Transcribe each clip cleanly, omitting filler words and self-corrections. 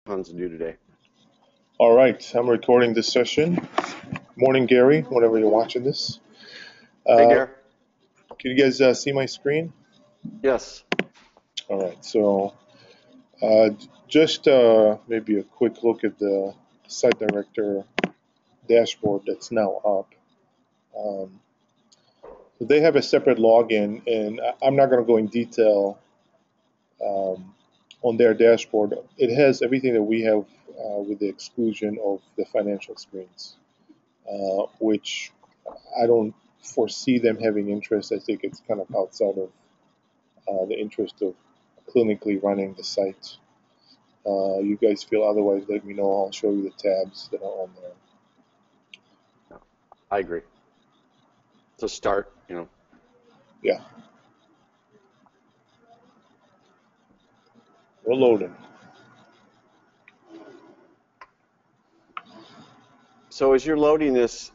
Tons to do today. All right, I'm recording this session. Morning, Gary, whenever you're watching this. Hey, Uh, Gare. can you guys see my screen? Yes. All right, so just maybe a quick look at the site director dashboard that's now up. Um, so they have a separate login, and I'm not going to go in detail um, on their dashboard. It has everything that we have with the exclusion of the financial screens, which I don't foresee them having interest. I think it's kind of outside of the interest of clinically running the site. You guys feel otherwise, let me know. I'll show you the tabs that are on there. I agree. To start, Yeah, we're loading. So as you're loading this,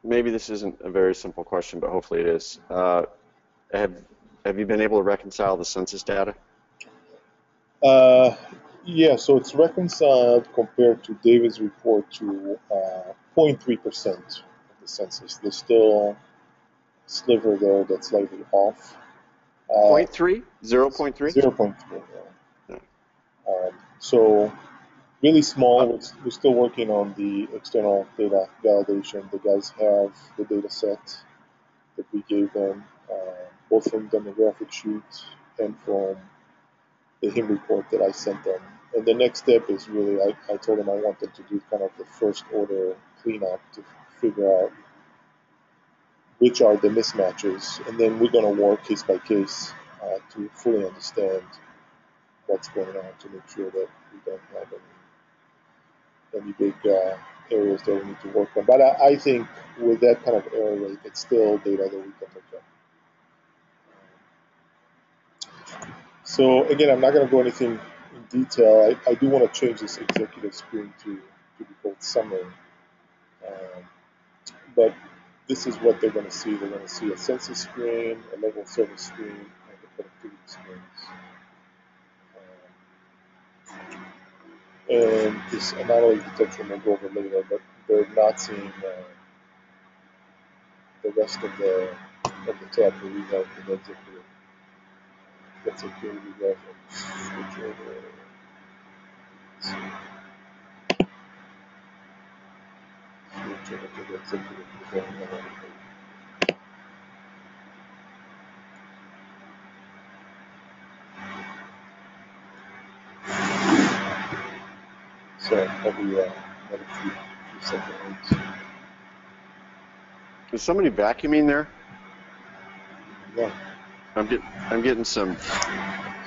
maybe this isn't a very simple question, but hopefully it is. Have Have you been able to reconcile the census data? Uh, yeah, so it's reconciled compared to David's report to 0.3% of the census. There's still a sliver there that's slightly off. Uh, Point three? 0.3? 0.3. Yeah. So really Uh, small. We're still working on the external data validation. The guys have the data set that we gave them, both from demographic sheet and from the HIM report that I sent them. And the next step is really, I told them I wanted to do kind of the first order cleanup to figure out which are the mismatches. And then we're going to work case by case to fully understand what's going on to make sure that we don't have any big areas that we need to work on. But I think with that kind of error rate, it's still data that we can look at. So again, I'm not going to go anything in detail. I do want to change this executive screen to be called summary. Um, but this is what they're going to see. They're going to see a census screen, a level of service screen, and the productivity screens. And this anomaly detection will go over later, but they're not seeing the rest of the tab that we have in the executive. That's okay, we guys switch over. Switch over to the executive. So every few seconds. is somebody vacuuming there? Yeah, I'm getting some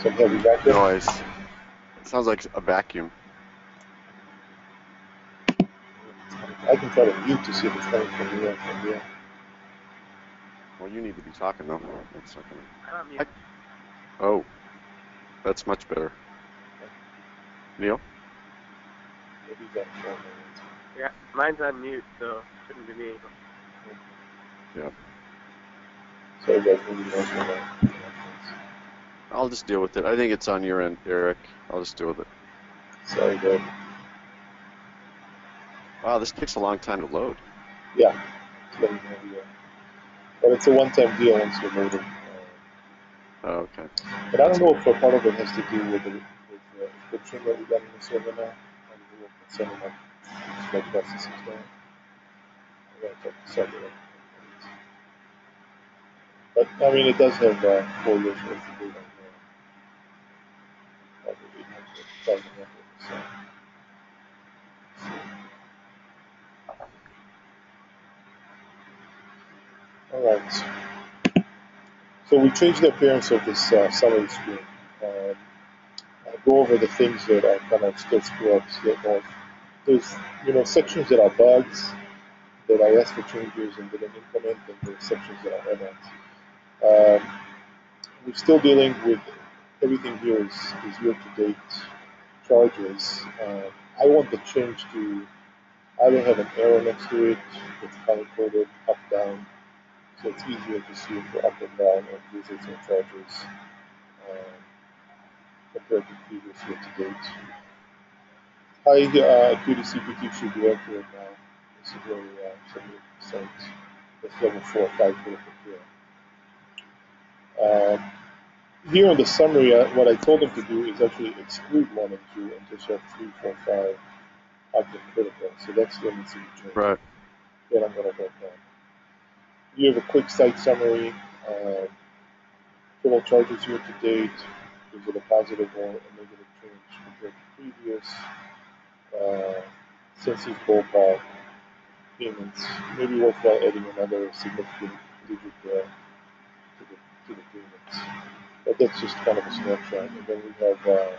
some heavy vacuum. noise. It sounds like a vacuum. I can try to mute to see if it's coming from me or from you. Well, you need to be talking though. That's not gonna. I'm mute. Oh, that's much better. Neil? Maybe that Yeah, mine's on mute, so shouldn't be me. Yeah. Sorry guys, maybe noise from that. I'll just deal with it. I think it's on your end, Eric. I'll just deal with it. Sorry guys. Wow, this takes a long time to load. Yeah, it's letting me know, yeah. But it's a one-time deal once you're loaded. Oh, okay. But I don't know if a part of it has to do with the encryption that we got in the server now. And we will put some of my small processes down. I'm going to check the server. But I mean, it does have 4 years worth of data. Probably 800,000 records. All right. So we changed the appearance of this summary screen. I'll go over the things that are kind of still screw ups. There's sections that are bugs that I asked for changes and didn't implement, and there's sections that are errors. We're still dealing with everything here is year-to-date charges. I want the change to either have an arrow next to it that's color-coded up, down, so it's easier to see if we're up and down on visits or charges um, compared to previous year-to-date. High acuity CPT should be accurate now. This is where we are, 70%. That's level 4 or 5 critical care. Here in the summary, what I told them to do is actually exclude 1 and 2 and just have 3, 4, 5 object critical. So that's the missing change. Right. That I'm going to work on. You have a quick site summary. Total charges year to date. Is it a positive or a negative change compared to previous? Census ballpark payments. Maybe worthwhile adding another significant digit there to the payments. But that's just kind of a snapshot. And then we have a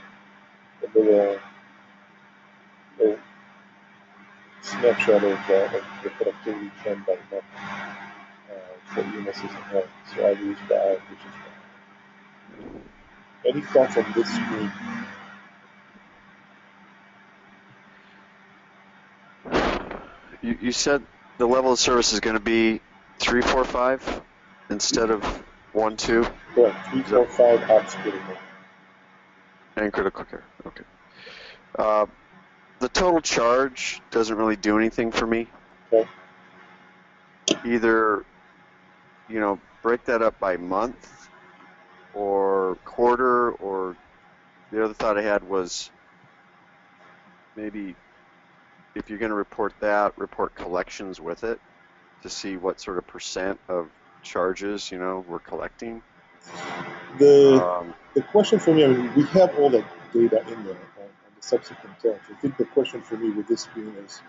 little snapshot of the productivity trend by month for EMSs and health. So I've used the outpatient one. Any thoughts on this screen? You said the level of service is going to be 3, 4, 5 instead of 1, 2? Correct. 3, 4, 5 ops critical. And critical care. Okay. The total charge doesn't really do anything for me. Okay. Either, break that up by month or quarter, or the other thought I had was maybe if you're going to report that, report collections with it to see what sort of percent of charges, we're collecting. The question for me, I mean, we have all that data in there on the subsequent tabs. I think the question for me with this screen is,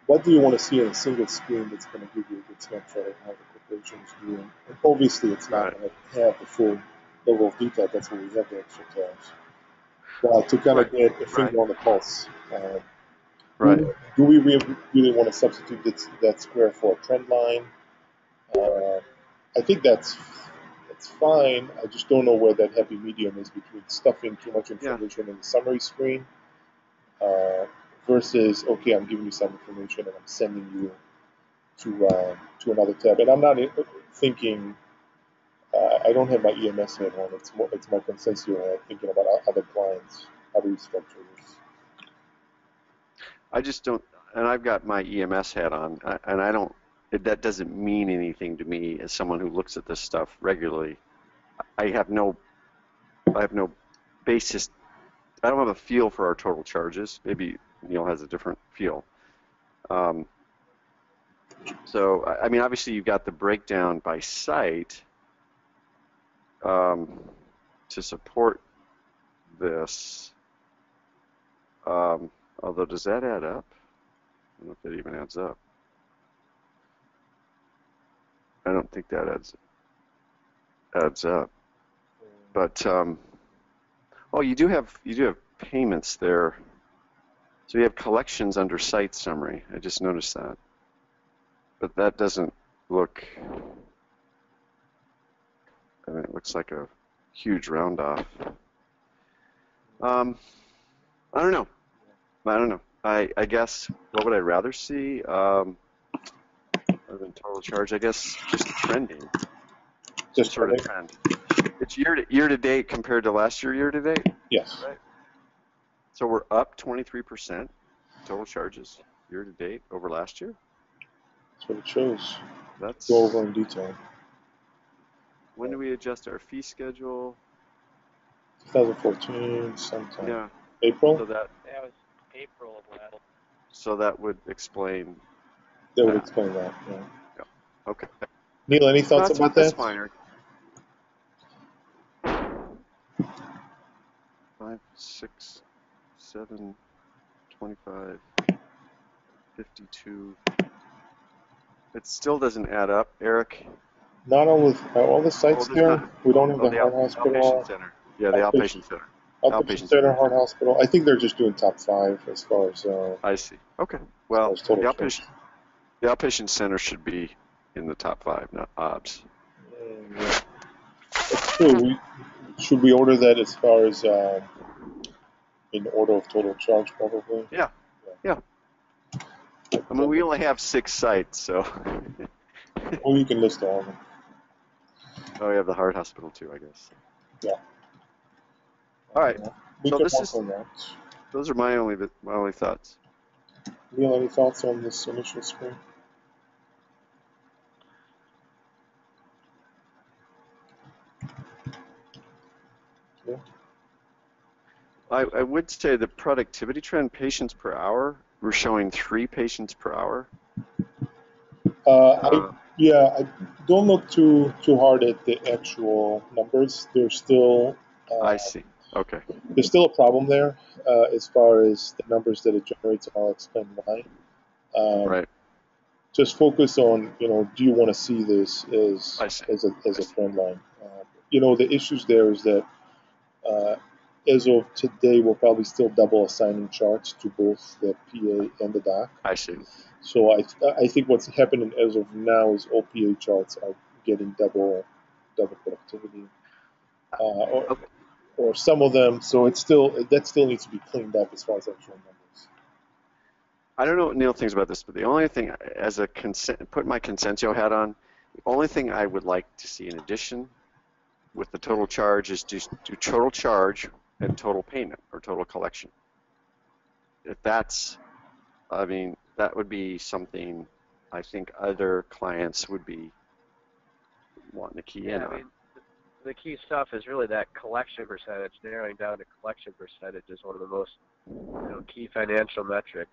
what do you want to see on a single screen that's going to give you a good snapshot of how the corporation is doing? And obviously, it's not going to have the full level of detail. That's why we have the extra tabs. But to kind of get a finger on the pulse. Right. Do we really want to substitute that square for a trend line? I think that's fine. I just don't know where that happy medium is between stuffing too much information in the summary screen versus, okay, I'm giving you some information and I'm sending you to another tab. And I'm not thinking, I don't have my EMS head on. It's my Consensio head thinking about other clients. How do we structure this? I just don't, and I've got my EMS hat on, and I don't, that doesn't mean anything to me as someone who looks at this stuff regularly. I have no basis, I don't have a feel for our total charges. Maybe Neil has a different feel. So, I mean, obviously you've got the breakdown by site to support this. Although, does that add up? I don't know if that even adds up. I don't think that adds up. But oh, you do have payments there. So you have collections under site summary. I just noticed that. But that doesn't look. I mean, it looks like a huge round off. I don't know. I guess, what would I rather see other than total charge? I guess just trending. Just sort of trend. It's year to date compared to last year to date? Yes. Right. So we're up 23% total charges year to date over last year? That's what it shows. Let's go over in detail. When do we adjust our fee schedule? 2014 sometime. Yeah. April? So that was April of last. So that would explain. That would explain that, yeah. Okay. Neil, any thoughts about that? That's fine, Eric. 5, 6, 7, 25, 52. It still doesn't add up, Eric. Not all the sites there. We don't have the heart hospital. Outpatient center. Yeah, the outpatient center. Outpatient center, heart hospital. I think they're just doing top 5 as far as. I see. Okay. Well, the outpatient center should be in the top 5, not OBS. Yeah. That's true. Should we order that as far as in order of total charge, probably? Yeah. I mean, we only have 6 sites, so. Well, you can list all of them. Oh, we have the heart hospital too, I guess. Yeah. All right. We so can this work is on that. those are my only thoughts. Neil, any thoughts on this initial screen? Yeah. I would say the productivity trend, patients per hour, we're showing 3 patients per hour. I don't look too hard at the actual numbers. There's still I see. Okay. there's still a problem there as far as the numbers that it generates, and I'll explain why. Right. Just focus on, do you want to see this as a trend line? The issues there is that as of today, we're probably still double assigning charts to both the PA and the doc. I see. So I think what's happening as of now is all PA charts are getting double productivity, or some of them. So that still needs to be cleaned up as far as actual numbers. I don't know what Neil thinks about this, but the only thing, as a put my Consensio hat on, the only thing I would like to see in addition with the total charge is do total charge and total payment or total collection. If that's, that would be something I think other clients would be wanting to key in on. The key stuff is really that collection percentage. Narrowing down to collection percentage is one of the most key financial metrics.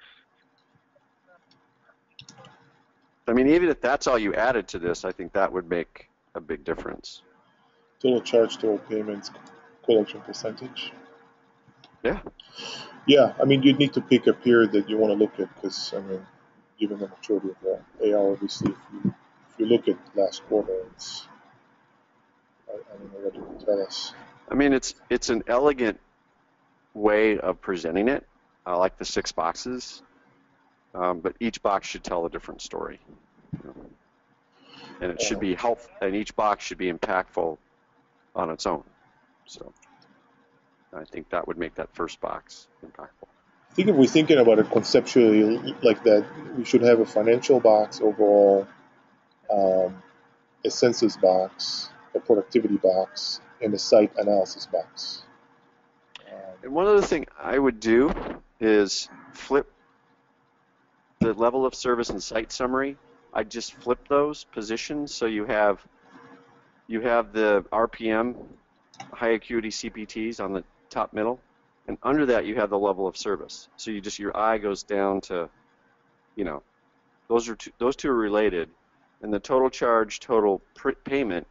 Even if that's all you added to this, I think that would make a big difference. Total charge, total payments, collection percentage. Yeah. Yeah, you'd need to pick a period that you want to look at because, given the maturity of the AR, obviously, if you look at last quarter, I don't know what you can tell us. It's an elegant way of presenting it. I like the 6 boxes, but each box should tell a different story. And it should be helpful, and each box should be impactful on its own. So I think that would make that first box impactful. I think if we're thinking about it conceptually like that, we should have a financial box overall, a census box, a productivity box, and a site analysis box. And one other thing I would do is flip the level of service and site summary. I just flip those positions so you have the RPM, high acuity CPTs on the top middle, and under that you have the level of service. So your eye goes down to, those two are related, and the total charge, total payment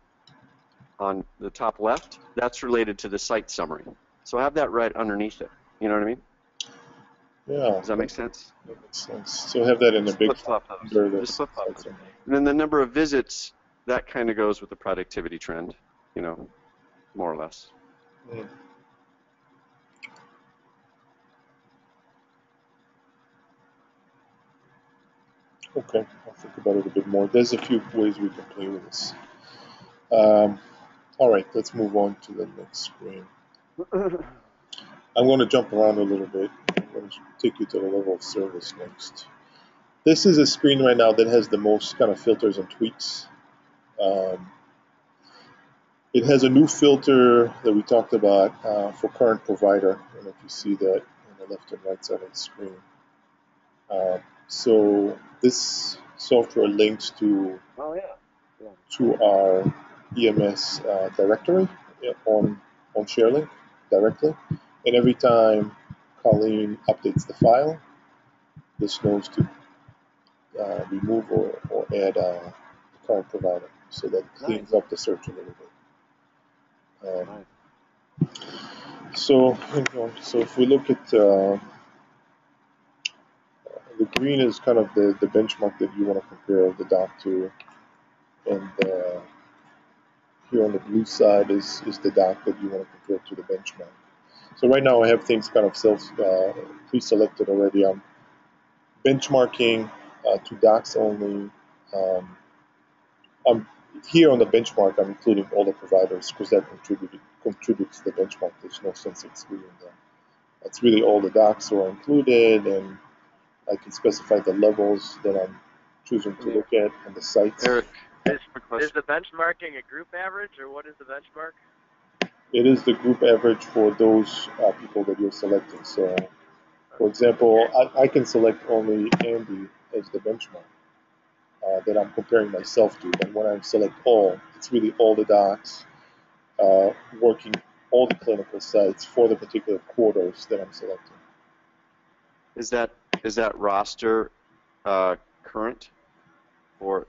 on the top left, that's related to the site summary. So have that right underneath it. You know what I mean? Yeah. Does that make sense? That makes sense. So have that in the big flip-flop those. Just flip-flop those. And then the number of visits, that kind of goes with the productivity trend, more or less. Mm. Okay, I'll think about it a bit more. There's a few ways we can play with this. All right, let's move on to the next screen. I'm going to jump around a little bit. I'm going to take you to the level of service next. This is a screen right now that has the most kind of filters and tweaks. It has a new filter that we talked about for current provider, and if you see that on the left and right side of the screen. So this software links to our EMS directory on ShareLink directly, and every time Colleen updates the file, this knows to remove or add the current provider, so that cleans up the search a little bit. So if we look at the green is kind of the benchmark that you want to compare the doc to, and here on the blue side is the doc that you want to compare to the benchmark. So right now I have things kind of pre-selected already. I'm benchmarking to docs only. I'm here on the benchmark. I'm including all the providers because that contributes to the benchmark. There's no sense excluding them. It's really all the docs are included, and I can specify the levels that I'm choosing to look at and the sites. Eric, is the benchmarking a group average, or what is the benchmark? It is the group average for those people that you're selecting. So For example, I can select only Andy as the benchmark that I'm comparing myself to. But when I select all, it's really all the docs working all the clinical sites for the particular quarters that I'm selecting. Is that roster current or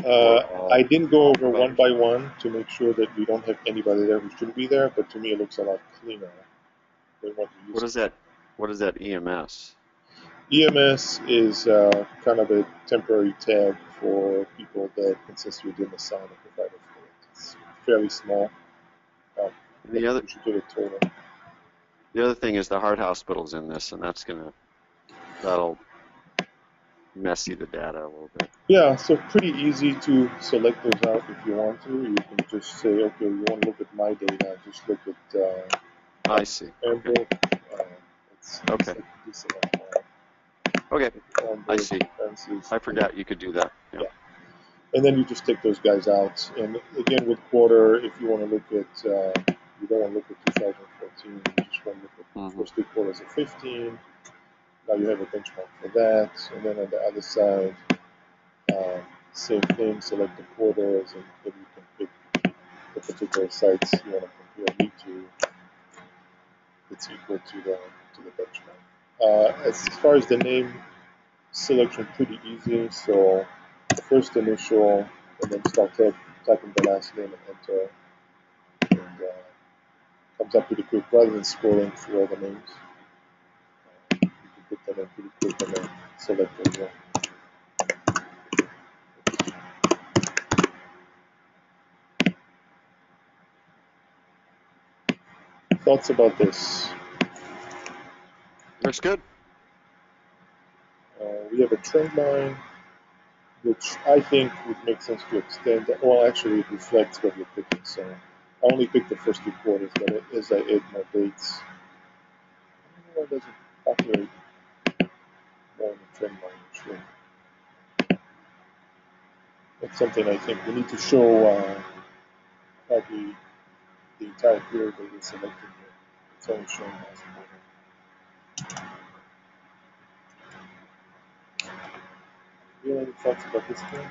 I didn't go over providers? one by one to make sure that we don't have anybody there who shouldn't be there, but to me it looks a lot cleaner than what we used to. What is that EMS? EMS is kind of a temporary tag for people that consist within the sign and provider for it. It's fairly small. And the other We should get a total. thing is the heart hospital's in this, and that'll messy the data a little bit. Yeah, so pretty easy to select those out if you want to. You can just say, okay, you want to look at my data, just look at I see. Amber. Okay. Okay. I see. I forgot you could do that. Yeah. And then you just take those guys out. And again, with quarter, if you want to look at, you don't want to look at 2014, you just want to look at the first 3 quarters of 15. Now you have a benchmark for that. And then on the other side, same thing, select the quarters, and then you can pick the particular sites you want to compare me to. It's equal to the benchmark. As far as the name selection, pretty easy. So the first initial, and then start typing the last name and enter, and comes up pretty quick. Rather than scrolling through all the names, you can put them in pretty quick and then select them. Thoughts about this? Looks good. We have a trend line, which I think would make sense to extend. Well, actually, it reflects what you're picking. So I only picked the first 2 quarters, but as I add more dates, it doesn't populate more in the trend line. Sure. That's something I think we need to show probably the entire period that we're selecting here. It's only showing as a model. Do you have any thoughts about this thing?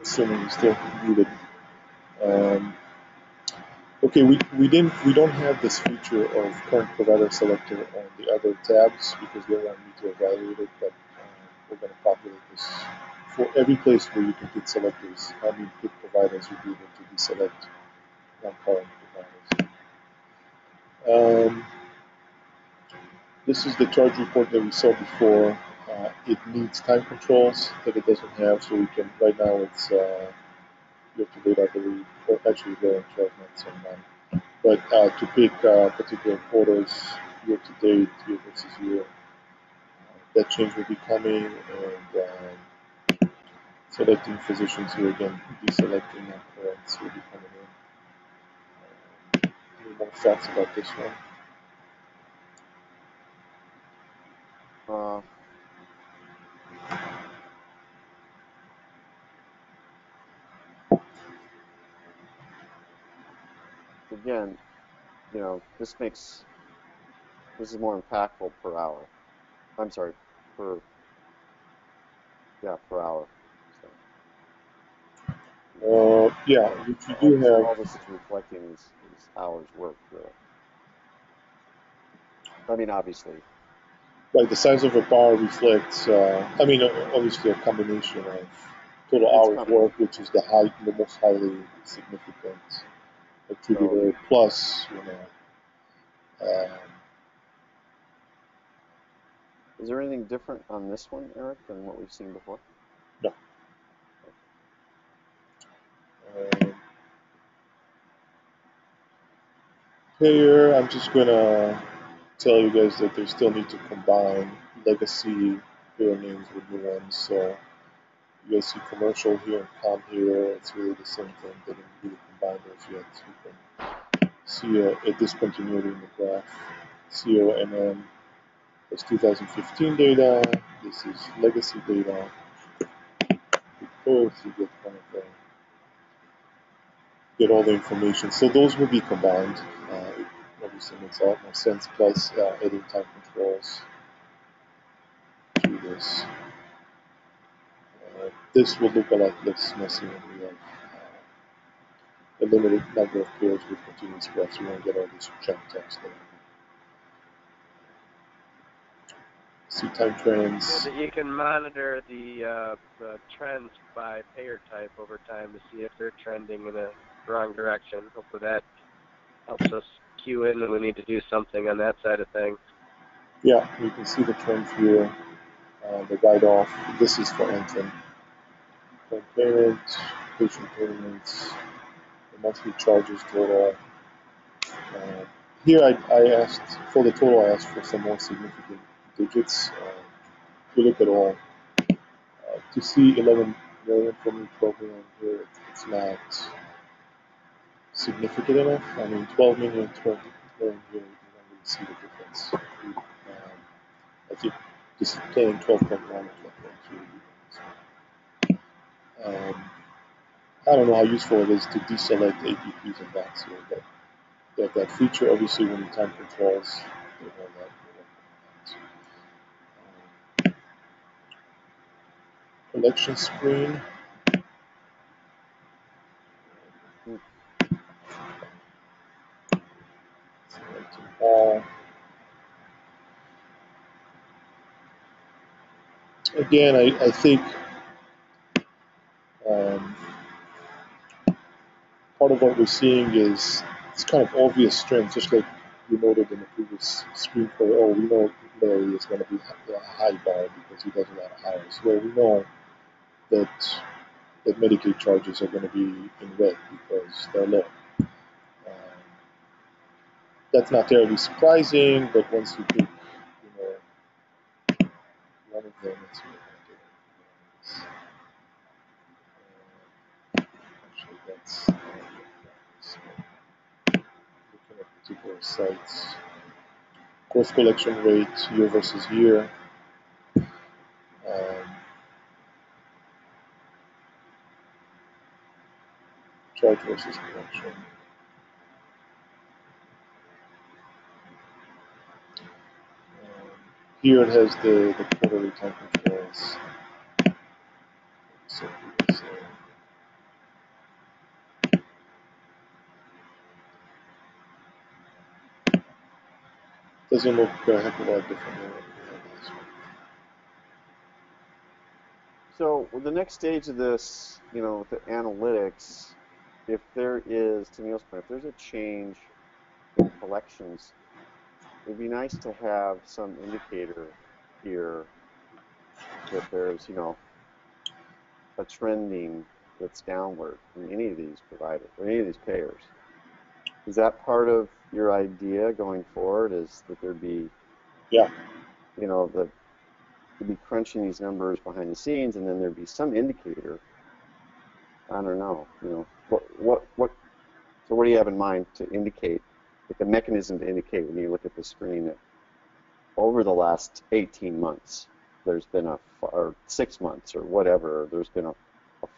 Assuming you're still muted. Okay, we don't have this feature of current provider selector on the other tabs because they want me to evaluate it, but we're going to populate this for every place where you can pick selectors. I mean, pick providers, you'll be able to deselect non-current providers. This is the charge report that we saw before. It needs time controls that it doesn't have, so we can, right now it's year to date, I believe, or actually rolling 12 months and 9. But to pick particular quarters, year to date, year versus year, that change will be coming, and selecting physicians here again, deselecting non-currents will be coming in. Any more thoughts about this one? Again, this is more impactful per hour. I'm sorry, per hour. So. Yeah, which you do have. All this is reflecting is hours worked, really. I mean, obviously. Right, the size of a bar reflects, obviously a combination of total hours worked, which is the most highly significant attributor, plus, is there anything different on this one, Eric, than what we've seen before? No. Here, I'm just going to tell you guys that they still need to combine legacy payer names with new ones. So you guys see commercial here and com here. It's really the same thing. They didn't really combine those yet. So you can see a discontinuity in the graph. COMM That's 2015 data. This is legacy data. Both you get kind of get all the information. So those will be combined. It obviously makes a lot more sense. Plus adding time controls to this. This will look a lot less messy when we have a limited number of pairs with continuous graphs. You won't get all this junk text there. See time trends. So that you can monitor the trends by payer type over time to see if they're trending in a wrong direction. Hopefully that helps us cue in when we need to do something on that side of things. Yeah, you can see the trends here. The write-off. This is for Anthem. Payment, patient payments, the monthly charges total. Here I asked, for the total, I asked for some more significant digits. If you look at all, to see 11 million for me, 12 million here, it's not significant enough. I mean, 12 million, 12 million here, you don't really see the difference. I think just playing 12.1 or 12.2. I don't know how useful it is to deselect APPs and docs here, but that feature, obviously, when you time controls, they know that. Collection screen. Selecting all. Again, I think part of what we're seeing is it's kind of obvious trends, just like we noted in the previous screen for, oh, we know Larry is going to be a high bar because he does a lot of hours. Well, we know that Medicaid charges are going to be in red because they're low. That's not terribly surprising, but once you pick, one of them, let's see what actually that's looking at particular sites. Course collection rate year versus year. Charge versus collection. Here it has the quarterly time controls. So doesn't look a heck of a lot different than what we had last week. So the next stage of this, with the analytics, if there is, to Neil's point, if there's a change in collections, it would be nice to have some indicator here that there's, a trending that's downward in any of these providers or any of these payers. Is that part of your idea going forward? Is that there'd be, Yeah. that you'd be crunching these numbers behind the scenes, and then there'd be some indicator. I don't know. So what do you have in mind to indicate, like the mechanism to indicate when you look at the screen that over the last 18 months there's been or 6 months or whatever, there's been a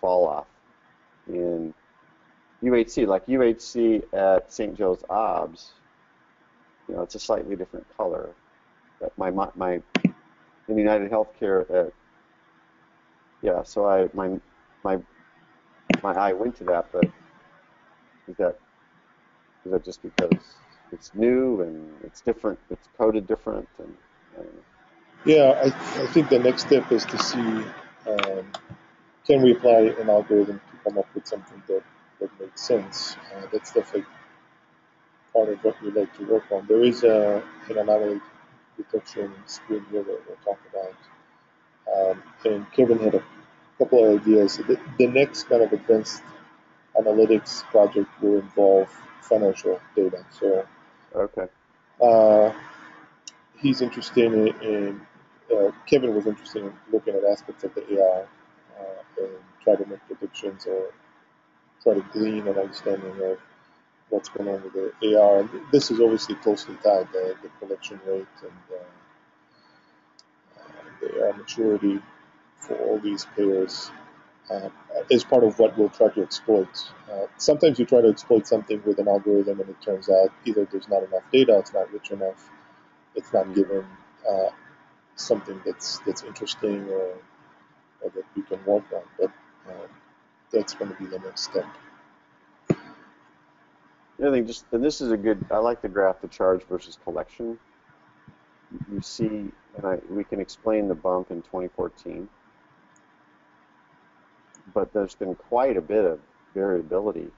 fall off in UHC, like UHC at St. Joe's OBS, it's a slightly different color. But in United Healthcare, so my eye went to that, but is that just because it's new and it's different, it's coded different, and I don't know. Yeah, I think the next step is to see can we apply an algorithm to come up with something that makes sense. That's definitely part of what we like to work on. There is an anomaly detection screen here that we'll talk about. And Kevin had a couple of ideas. The next kind of advanced analytics project will involve financial data. So Okay. He's interested in Kevin was interested in looking at aspects of the AI and try to make predictions or try to glean an understanding of what's going on with the AR. And this is obviously closely tied, the collection rate maturity for all these payers is part of what we'll try to exploit. Sometimes you try to exploit something with an algorithm, and it turns out either there's not enough data, it's not rich enough, it's not given something that's interesting or that we can work on. But that's going to be the next step. The other thing, just and this is a good. I like the graph, the charge versus collection. You see, and we can explain the bump in 2014, but there's been quite a bit of variability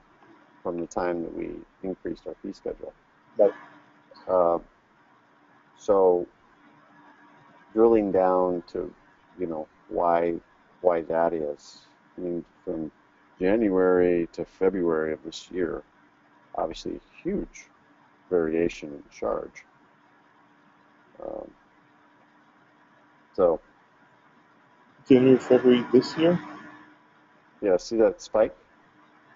from the time that we increased our fee schedule. But so drilling down to, why that is. I mean, from January to February of this year, obviously huge variation in charge. So January, February this year? yeah, see that spike?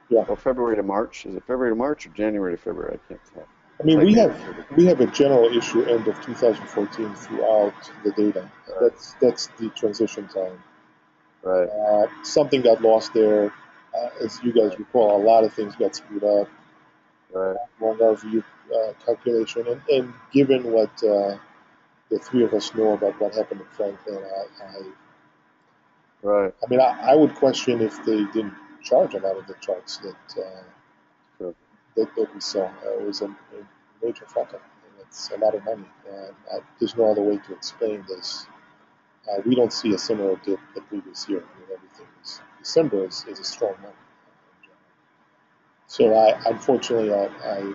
Yeah. Well, February to March. Is it February to March or January to February? I can't tell. I mean, we have a general issue end of 2014 throughout the data. Right. That's the transition time. Right. Something got lost there. As you guys recall, a lot of things got screwed up. Right. Wrong RVU calculation, and given what the three of us know about what happened in Franklin, Right. I mean, I would question if they didn't charge a lot of the charts Sure. that we saw. It was a major fuck up. It's a lot of money. There's no other way to explain this. We don't see a similar dip the previous year. I mean, everything is December is a strong month. So unfortunately, I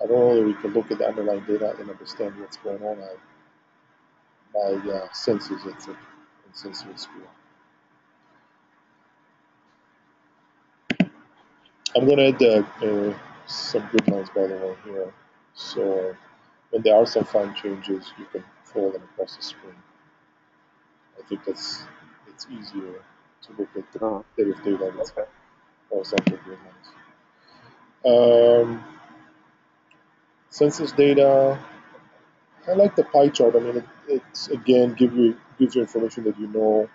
don't know that we can look at the underlying data and understand what's going on. My sense is it's a insensitive screw. I'm going to add some good lines, by the way, here. So when there are some fine changes, you can follow them across the screen. I think it's easier to look at the data with horizontal green lines. Census data. I like the pie chart. I mean, it's again gives you information that you know,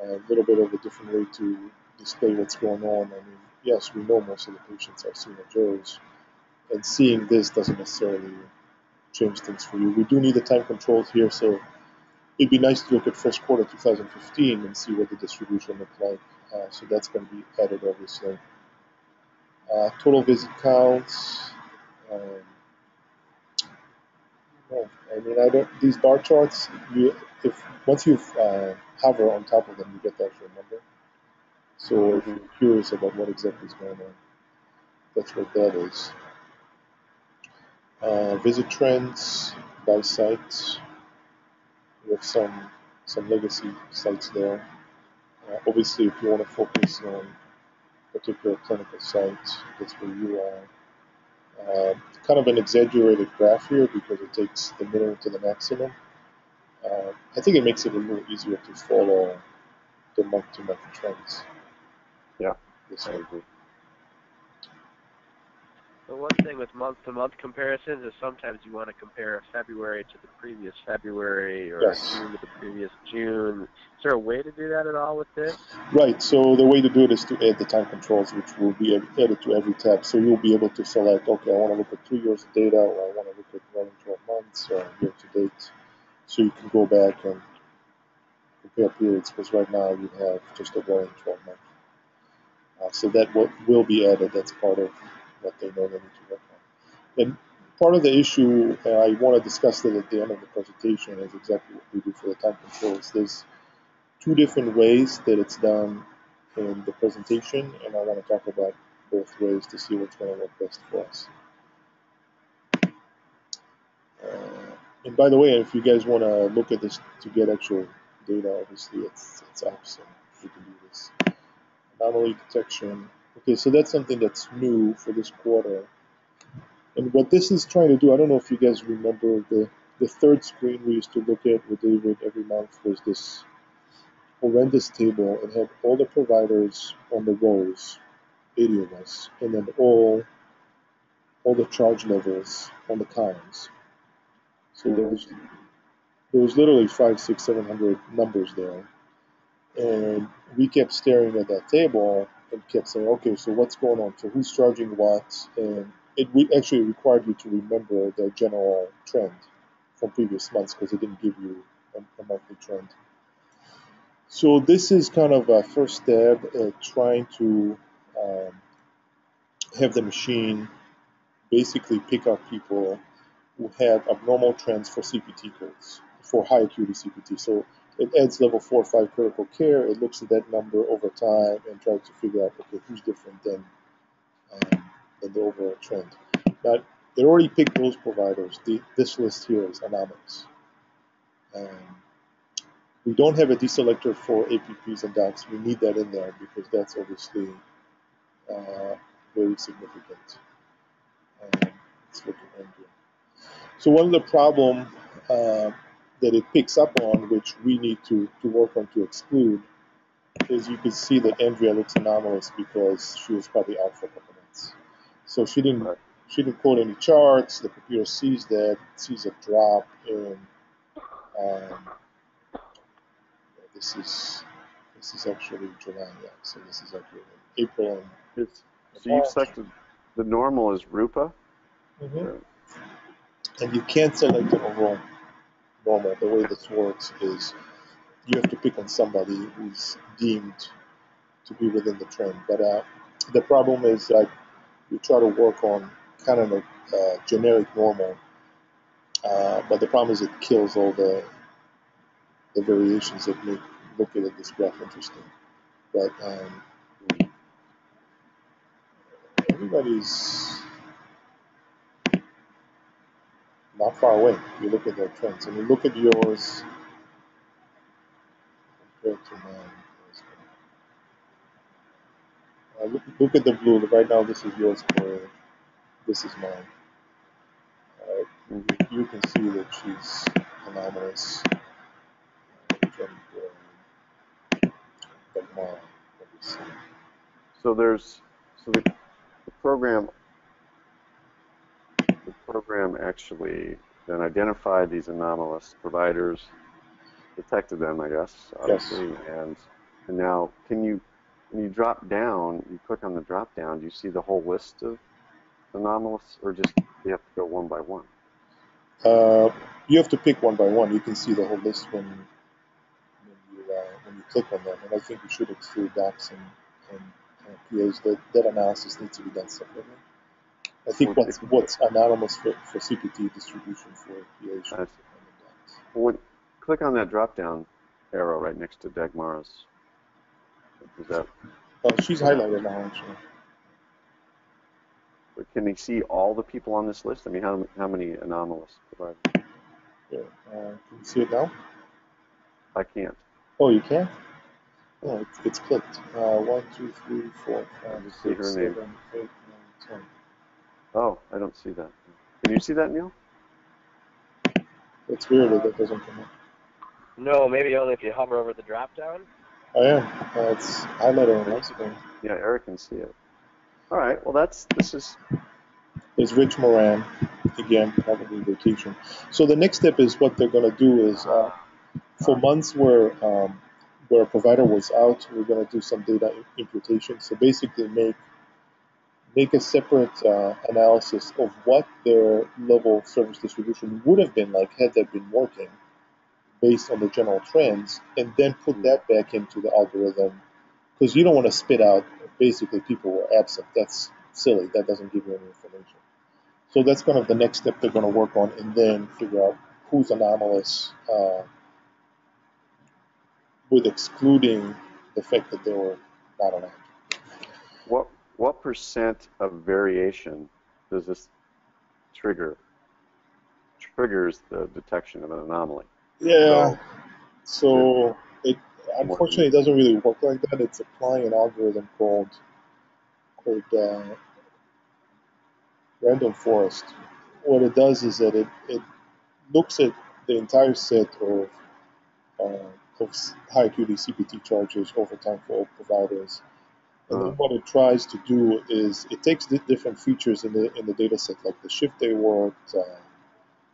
a little bit of a different way to display what's going on. I mean, yes, we know most of the patients are senior Joes, and seeing this doesn't necessarily change things for you. We do need the time controls here, so it'd be nice to look at first quarter 2015 and see what the distribution looked like. So that's going to be added, obviously. Total visit counts. No, I mean, I don't. These bar charts, if once you hover on top of them, you get the actual number. So if you're curious about what exactly is going on, that's what that is. Visit trends by sites. We have some legacy sites there. Obviously, if you want to focus on particular clinical sites, that's where you are. Kind of an exaggerated graph here because it takes the minimum to the maximum. I think it makes it a little easier to follow the month-to-month trends. Yeah, Yes, I agree. The one thing with month-to-month comparisons is sometimes you want to compare February to the previous February or June to the previous June. Is there a way to do that at all with this? Right. So the way to do it is to add the time controls, which will be added to every tab. So you'll be able to select, okay, I want to look at 2 years of data, or I want to look at running 12 months, or year to date. So you can go back and compare periods, because right now you have just a running 12 month. So that will be added. That's part of what they know they need to work on. And part of the issue, I want to discuss it at the end of the presentation, is exactly what we do for the time controls. There's 2 different ways that it's done in the presentation, and I want to talk about both ways to see what's going to work best for us. And by the way, if you guys want to look at this to get actual data, obviously it's up, so you can do this. Anomaly detection. Okay, so that's something that's new for this quarter. And what this is trying to do, I don't know if you guys remember the third screen we used to look at with David every month was this horrendous table. It had all the providers on the rows, 80 of us, and then all the charge levels on the columns. So there There was literally 5, 6, 700 numbers there, and we kept staring at that table and kept saying, okay, so what's going on? So who's charging what? And it actually required you to remember the general trend from previous months because it didn't give you a monthly trend. So this is kind of a first step at trying to um, have the machine basically pick up people who have abnormal trends for CPT codes, for high acuity CPT. So it adds level 4 or 5 critical care. It looks at that number over time and tries to figure out, okay, who's different than the overall trend. Now, they already picked those providers. This list here is anonymous. We don't have a deselector for APPs and docs. We need that in there because that's obviously very significant. Let's look at Andrea. So one of the problem that it picks up on, which we need to work on to exclude, is you can see that Andrea looks anomalous because she was probably out for a couple months. So she didn't quote any charts. The computer sees that, sees a drop in. This is actually July, yeah. So this is actually April and so you've selected the normal as Rupa. Mm-hmm. And you can't select an overall normal. The way this works is you have to pick on somebody who's deemed to be within the trend. But the problem is like you try to work on kind of a generic normal, but the problem is it kills all the variations that make looking at this graph interesting. But everybody's not far away. You look at their trends, and you look at yours compared to mine. Look at the blue. Right now, this is yours, Corey. This is mine. You can see that she's anomalous. So the program actually then identified these anomalous providers, detected them, I guess, obviously, yes. and now when you drop down, you click on the drop down, do you see the whole list of anomalous, or just you have to go one by one? You have to pick one by one. You can see the whole list when you click on them, and I think you should exclude docs and PAs. That analysis needs to be done separately. I think what's anonymous for CPT distribution for PAs. Well, click on that drop-down arrow right next to Dagmara's. Is that? She's highlighted now, actually. But can they see all the people on this list? I mean, how many anomalous providers? Yeah. Can you see it now? I can't. Oh, you can't? Oh, it's clicked. 1, 2, 3, 4, 5, 6, 7, 8, 9, 10. Oh, I don't see that. Can you see that, Neil? It's weird that that doesn't come up. No, maybe only if you hover over the drop down. I am. It's highlighted on my screen. Yeah, Eric can see it. All right. Well, this is. There's Rich Moran again, probably vacation. So the next step is what they're going to do is for months where a provider was out, we're going to do some data imputation. So basically make a separate analysis of what their level of service distribution would have been like had they been working based on the general trends, and then put that back into the algorithm, because you don't want to spit out basically people were absent. That's silly. That doesn't give you any information. So that's kind of the next step they're going to work on, and then figure out who's anomalous with excluding the fact that they were not allowed. What percent of variation does this triggers the detection of an anomaly? Yeah. So it unfortunately it doesn't really work like that. It's applying an algorithm called random forest. What it does is that it looks at the entire set of high acuity CPT charges over time for all providers. And then what it tries to do is it takes the different features in the data set, like the shift they worked,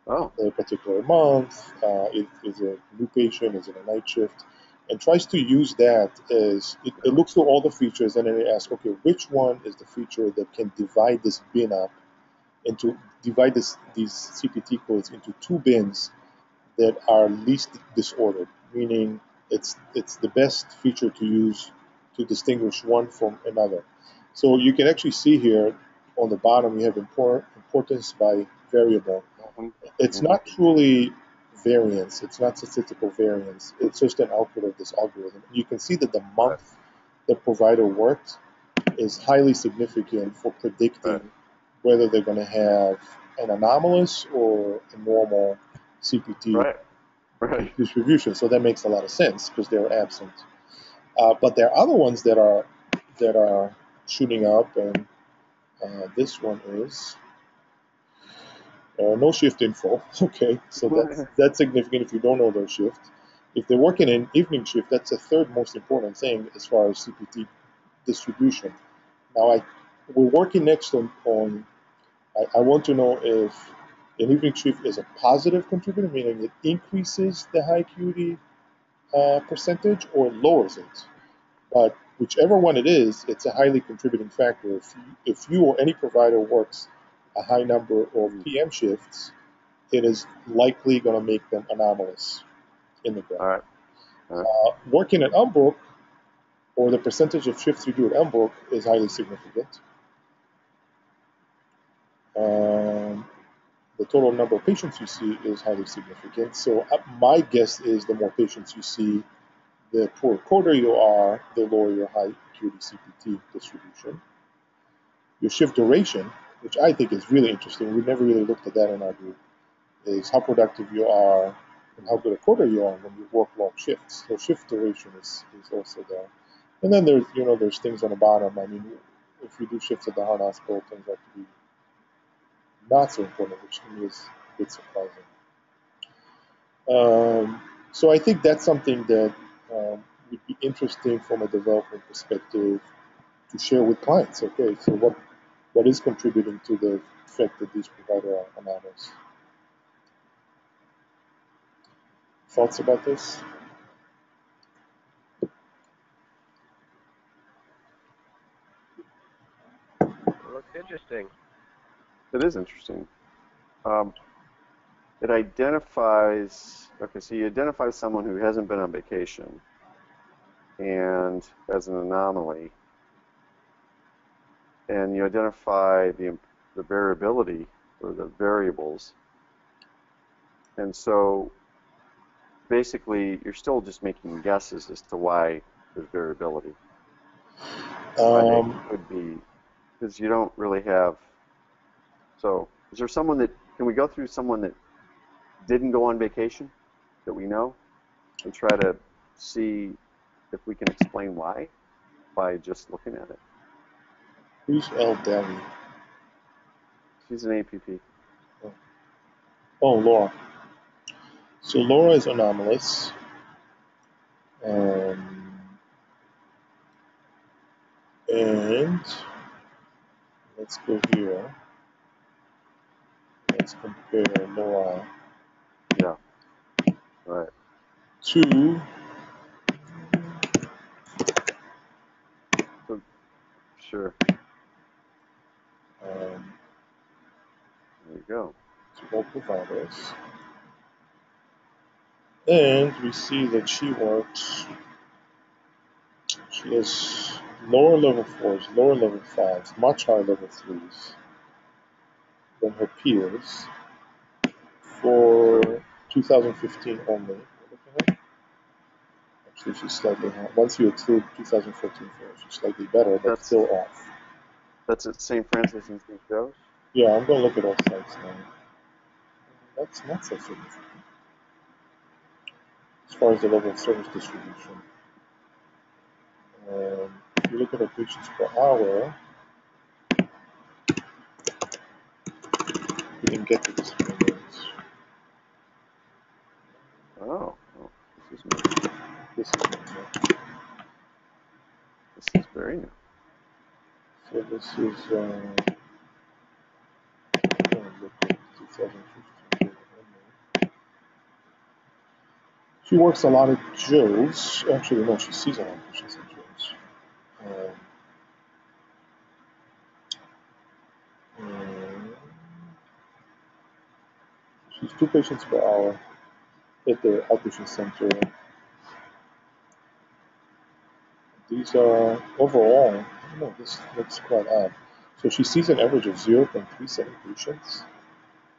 Oh, a particular month. Is it a new patient? Is it a night shift? And tries to use that as it looks through all the features and then it asks, okay, which one is the feature that can divide this bin up into divide these CPT codes into two bins that are least disordered, meaning it's the best feature to use to distinguish one from another. So you can actually see here on the bottom you have importance by variable. hmm It's hmm not truly variance. It's not statistical variance. It's just an output of this algorithm. You can see that the right, month the provider worked is highly significant for right, predicting whether they're going to have an anomalous or a normal CPT right, right. distribution. So that makes a lot of sense because they're absent. But there are other ones that are shooting up, and this one is no shift info. Okay, so that's significant if you don't know their shift. If they're working an evening shift, that's the third most important thing as far as CPT distribution. Now, we're working next on I want to know if an evening shift is a positive contributor, meaning it increases the high acuity percentage or lowers it. But whichever one it is, it's a highly contributing factor. If you or any provider works a high number of Mm. PM shifts, it is likely going to make them anomalous in the graph. All right, all right. Working at Umbrook, or the percentage of shifts you do at Umbrook, is highly significant. Um, the total number of patients you see is highly significant. So my guess is the more patients you see, the poorer coder you are, the lower your high acuity CPT distribution. Your shift duration, which I think is really interesting, we never really looked at that in our group, is how productive you are and how good a coder you are when you work long shifts. So shift duration is also there. And then there's things on the bottom. I mean, if you do shifts at the heart hospital, things have to be not so important, which to me is a bit surprising. So I think that's something that would be interesting from a development perspective to share with clients. Okay, so what is contributing to the fact that these providers are anonymous? Thoughts about this? It looks interesting. It is interesting. Um, it identifies. Okay, so you identify someone who hasn't been on vacation and as an anomaly, and you identify the variability or the variables, and so basically you're still just making guesses as to why there's variability, why they Um, could be, because you don't really have. So, is there someone that can we go through someone that didn't go on vacation that we know and try to see if we can explain why by just looking at it? who's El Deli? She's an APP. Oh, Laura. So Laura is anomalous. Um, and let's go here. Let's compare Laura Yeah, right. to So, sure. um, There you go. all providers. And we see that she has lower level 4s, lower level 5s, much higher level 3s than her peers for Really? 2015 only. Actually, she's slightly higher. Once you exclude 2014 for she's slightly better, but That's still off. that's at St. Francis and St. Joe's. Yeah, I'm going to look at all sites now. That's not so significant as far as the level of service distribution. If you look at our patients per hour, we didn't get to this point. Oh, this is new. This is not. This is very new. So this is look at 2015. She works a lot at Joe's. Actually, no, she's seasonal. She's at Joe's. And she's 2 patients per hour at the outpatient center. These are overall, I don't know, this looks quite odd. So she sees an average of 0.37 patients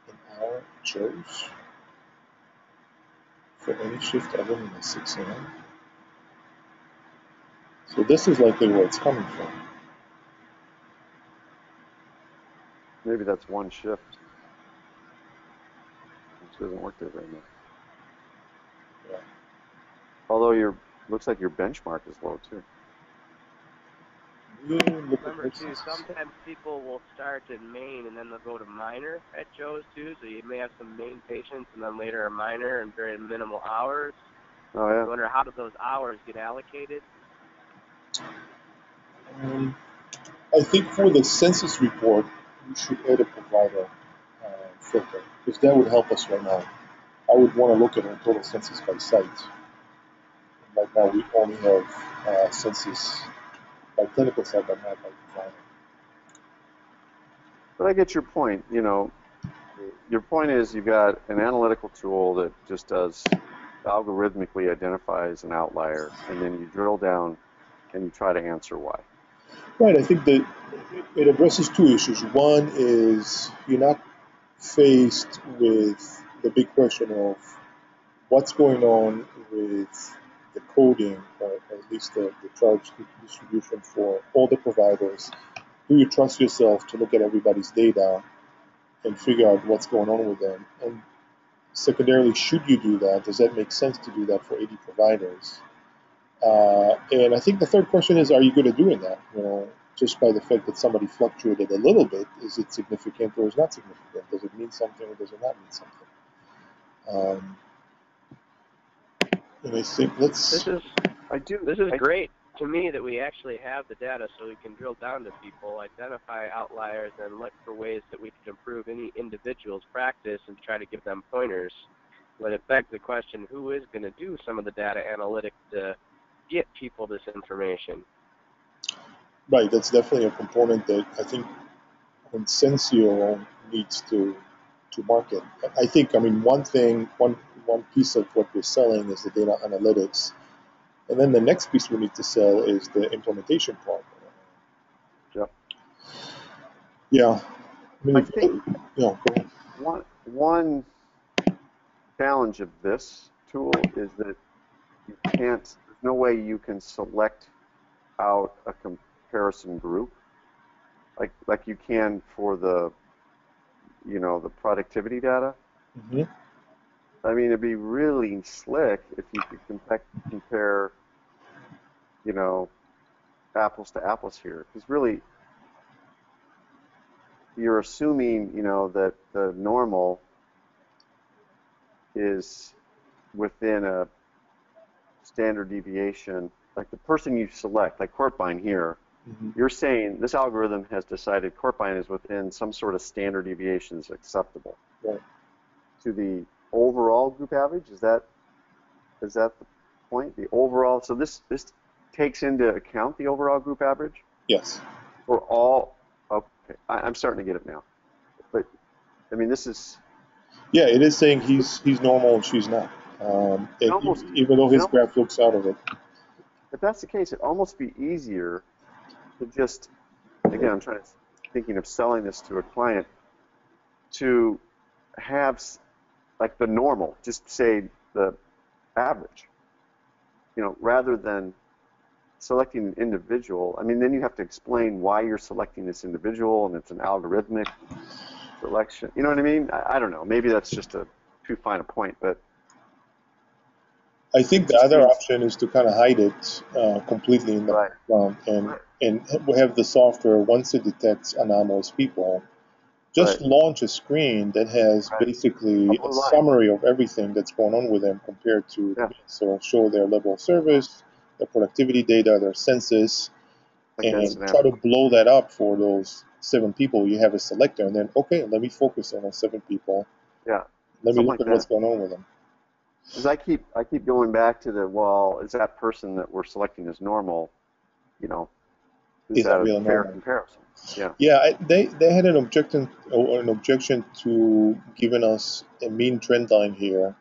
an hour at Joe's for any shift other than the 6 a.m. So this is likely where it's coming from. Maybe that's one shift. She doesn't work there very much. Yeah. Although looks like your benchmark is low too. Remember too, sometimes people will start in main and then they'll go to minor at Joe's too. So you may have some main patients and then later a minor and very minimal hours. Oh yeah. I wonder how do those hours get allocated? I think for the census report, we should add a provider filter because that would help us right now. I would want to look at our total census by site. Right now, we only have census by clinical site, but not by provider. But I get your point. You know, your point is you've got an analytical tool that just does algorithmically identifies an outlier, and then you drill down and you try to answer why. Right. I think that it addresses two issues. One is you're not faced with the big question of what's going on with the coding, or at least the charge distribution for all the providers. Do you trust yourself to look at everybody's data and figure out what's going on with them? And secondarily, should you do that? Does that make sense to do that for 80 providers? And I think the third question is, are you good at doing that? You know, just by the fact that somebody fluctuated a little bit, is it significant or is not significant? Does it mean something or does it not mean something? And I think This is I great to me that we actually have the data so we can drill down to people, identify outliers, and look for ways that we can improve any individual's practice and try to give them pointers. But it begs the question, who is going to do some of the data analytics to get people this information? Right, that's definitely a component that I think Consensio needs to market. I think, I mean, one piece of what we're selling is the data analytics, and then the next piece we need to sell is the implementation part. Yep. Yeah. I mean, I think go ahead. one challenge of this tool is that there's no way you can select out a comparison group like you can for the productivity data. Mm-hmm. I mean, it'd be really slick if you could compare, apples to apples here, because really you're assuming, that the normal is within a standard deviation. Like the person you select, like Courtbine here, Mm-hmm. you're saying this algorithm has decided Courtbine is within some sort of standard deviations acceptable. Right. To the overall group average. Is that the point? The overall. So this takes into account the overall group average Yes. for all. Okay, I'm starting to get it now. But I mean, this is. Yeah, it is saying he's normal and she's not. Even though his graph looks out of it. If that's the case, it'd almost be easier to just. Again, I'm thinking of selling this to a client to have like the normal, just say the average, rather than selecting an individual. I mean, then you have to explain why you're selecting this individual, and it's an algorithmic selection. You know what I mean? I don't know. Maybe that's just too fine a point, but I think the other option is to kind of hide it completely in the background and have the software, once it detects anomalous people, just launch a screen that has basically a summary of everything that's going on with them compared to so show their level of service, their productivity data, their census, and try to blow that up for those 7 people. You have a selector, and then, okay, let me focus on those 7 people. Yeah. Let me look at what's going on with them. Because I keep going back to the, well, is that person that we're selecting as normal, you know, is Is that that a real fair normal? comparison? Yeah. Yeah, they had an objection to giving us a mean trend line here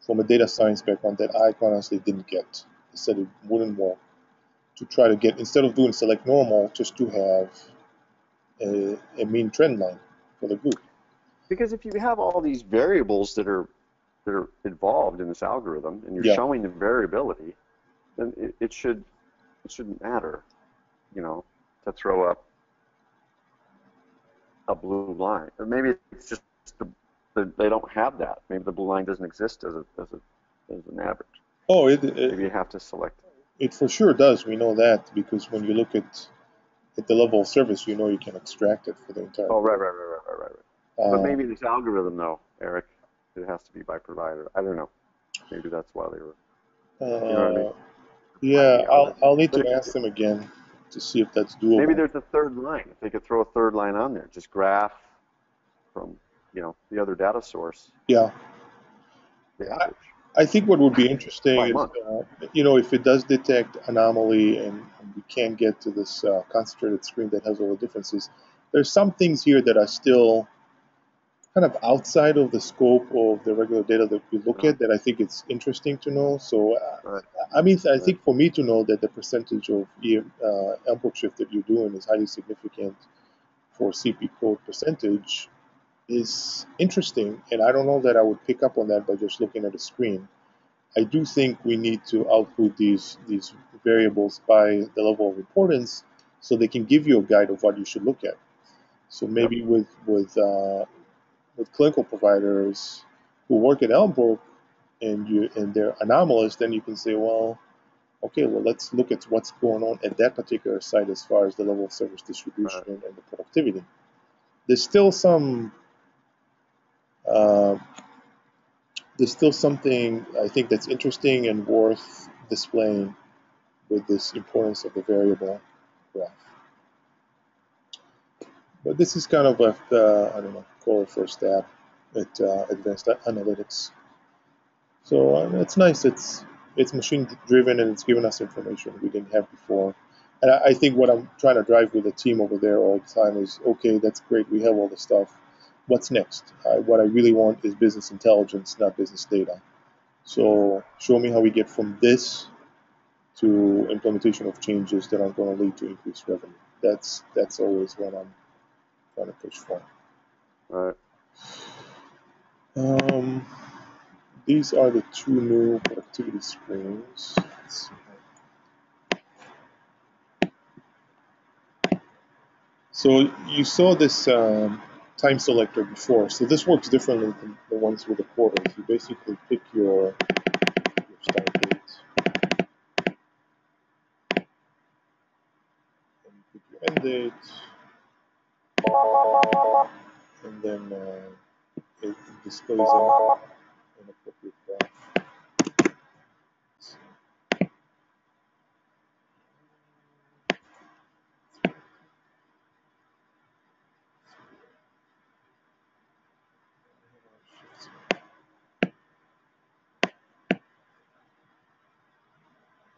from a data science background that I honestly didn't get. They said it wouldn't work to try to get, instead of doing select normal, just to have a mean trend line for the group. Because if you have all these variables that are involved in this algorithm and you're Yeah. showing the variability, then it shouldn't matter, you know, to throw up a blue line. Or maybe it's just they don't have that. Maybe the blue line doesn't exist as an average. Oh, Maybe you have to select it. it for sure does. We know that because when you look at the level of service, you know you can extract it for the entire. Oh, group. right. But maybe this algorithm, though, Eric, it has to be by provider. I don't know. Maybe that's why they were. You know what I mean? Yeah, The algorithm. I'll need But to ask them again to see if that's doable. maybe there's a third line. If they could throw a third line on there, just graph from the other data source, Yeah, the average I think what would be interesting by is, month. if it does detect anomaly and we can't get to this concentrated screen that has all the differences, there's some things here that are still kind of outside of the scope of the regular data that we look Uh, at that I think it's interesting to know. So, right, I mean, I right. think for me to know that the percentage of output shift that you're doing is highly significant for CP code percentage is interesting, and I don't know that I would pick up on that by just looking at a screen. I do think we need to output these variables by the level of importance so they can give you a guide of what you should look at. So Yep. maybe with clinical providers who work at Elmbrook and they're anomalous, then you can say, well, okay, well let's look at what's going on at that particular site as far as the level of service distribution Right. and the productivity. There's still some uh, there's still something I think that's interesting and worth displaying with this importance of the variable graph. But this is kind of I don't know, core first step at advanced analytics. So it's nice. It's machine driven and it's given us information we didn't have before. And I think what I'm trying to drive with the team over there all the time is, okay, that's great. We have all the stuff. What's next? What I really want is business intelligence, not business data. So show me how we get from this to implementation of changes that are going to lead to increased revenue. That's always what I'm trying to push for. Right. Um, these are the two new productivity screens. Let's see. So you saw this time selector before. So this works differently than the ones with the quarters. You basically pick your start date, and you pick your end date, and then it displays an appropriate graph.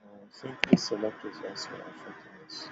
I think the selector is also affecting this.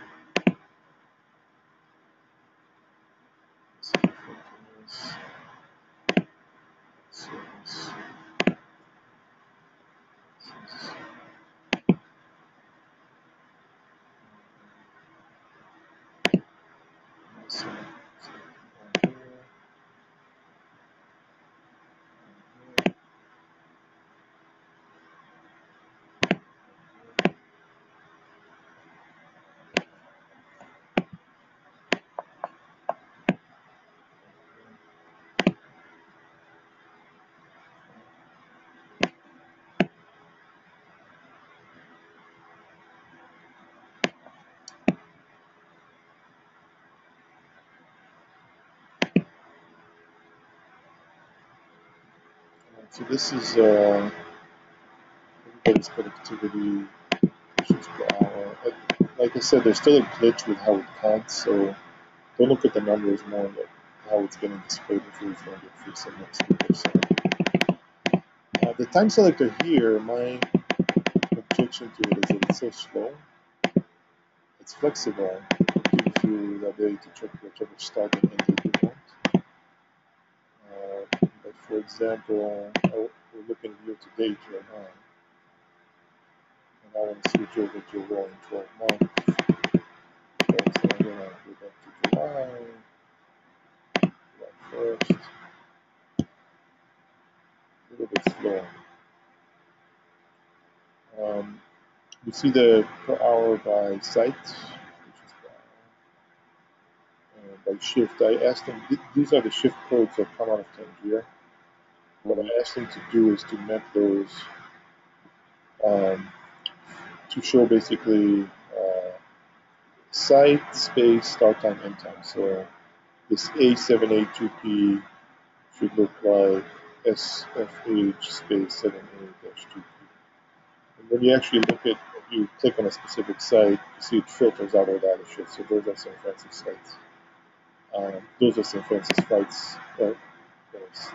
So this is everybody's productivity issues per hour. Like I said, there's still a glitch with how it counts, so don't look at the numbers more than how it's getting displayed. Hopefully it's going to get fixed in the next week or so. The time selector here, my objection to it is that it's so slow. It's flexible. It gives you the ability to check whichever start and end date you want. But for example, we're looking year to date right now. And I want to switch over to a rolling 12 months. So I'm going to go back to July 1st. A little bit slower. You see the per hour by site, which is by shift. I asked them, these are the shift codes that come out of Tangier. What I asked them to do is to map those to show basically site, space, start time, end time. So this A7A2P should look like SFH space 7A-2P. And when you actually look at, you click on a specific site, you see it filters out all the other shifts. So those are San Francisco sites. Those are San Francisco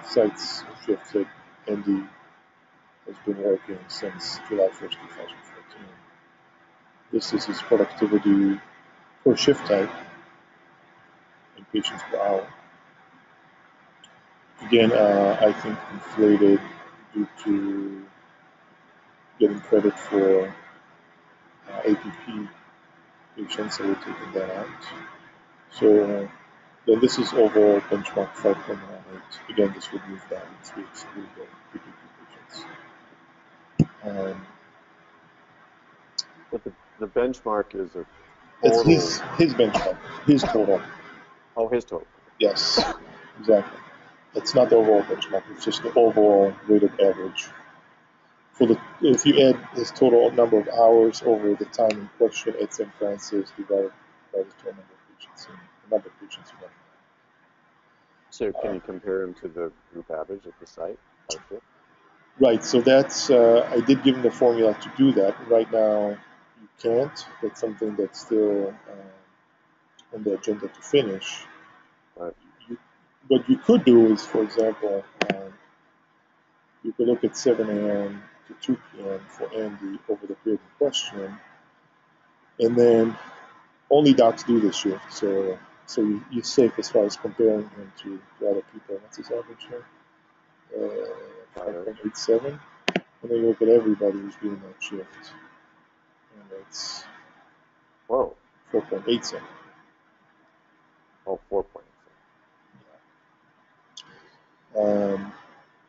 sites shifts that Andy has been working since July 1st, 2014. This is his productivity per shift type in patients per hour. Again, I think inflated due to getting credit for APP patients, so we're taking that out. So then this is overall benchmark 5.18. Again, this would move down if we exclude the APP patients. But the benchmark is a It's total. his benchmark, his total. Oh, his total. Yes, exactly. It's not the overall benchmark, it's just the overall weighted average. If you add his total number of hours over the time in question at St. Francis divided by the total number of patients and the number of patients you have. So can you compare him to the group average at the site? Right, so that's, I did give him the formula to do that. Right now, you can't. That's something that's still on the agenda to finish. Right. What you could do is, for example, you could look at 7 a.m. to 2 p.m. for Andy over the period in question, and then only docs do this shift, so you're safe as far as comparing him to other people. What's his average here? 5.87. And then you look at everybody who's doing that shift, and it's 4.87. Oh, 4.87.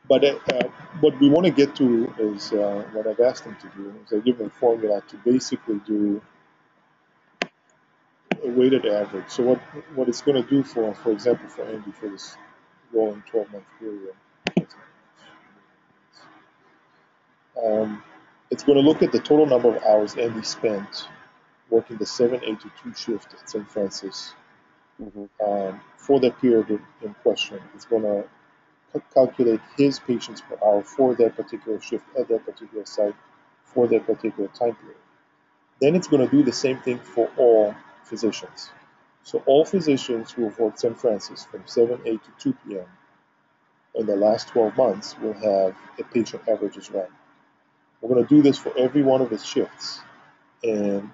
But what we want to get to is what I've asked them to do is I give them a formula to basically do a weighted average. So what it's going to do for example, for Andy for this rolling 12-month period, it's going to look at the total number of hours Andy spent working the 7 8 to 2 shift at St. Francis for that period in question. It's going to calculate his patients per hour for that particular shift at that particular site for that particular time period. Then it's going to do the same thing for all physicians. So all physicians who have worked St. Francis from 7 8 to 2 p.m. in the last 12 months will have a patient average as well. We're going to do this for every one of his shifts. And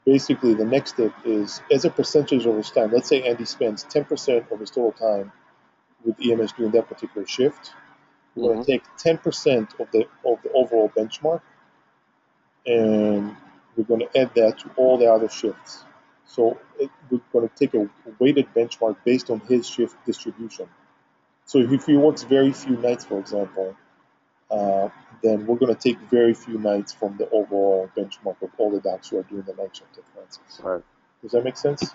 basically the next step is, as a percentage of his time, let's say Andy spends 10% of his total time with EMS doing that particular shift. We're going to take 10% of the overall benchmark, and we're going to add that to all the other shifts. So we're going to take a weighted benchmark based on his shift distribution. So if he works very few nights, for example, then we're going to take very few nights from the overall benchmark of all the docs who are doing the night shift at Francis. Right. Does that make sense?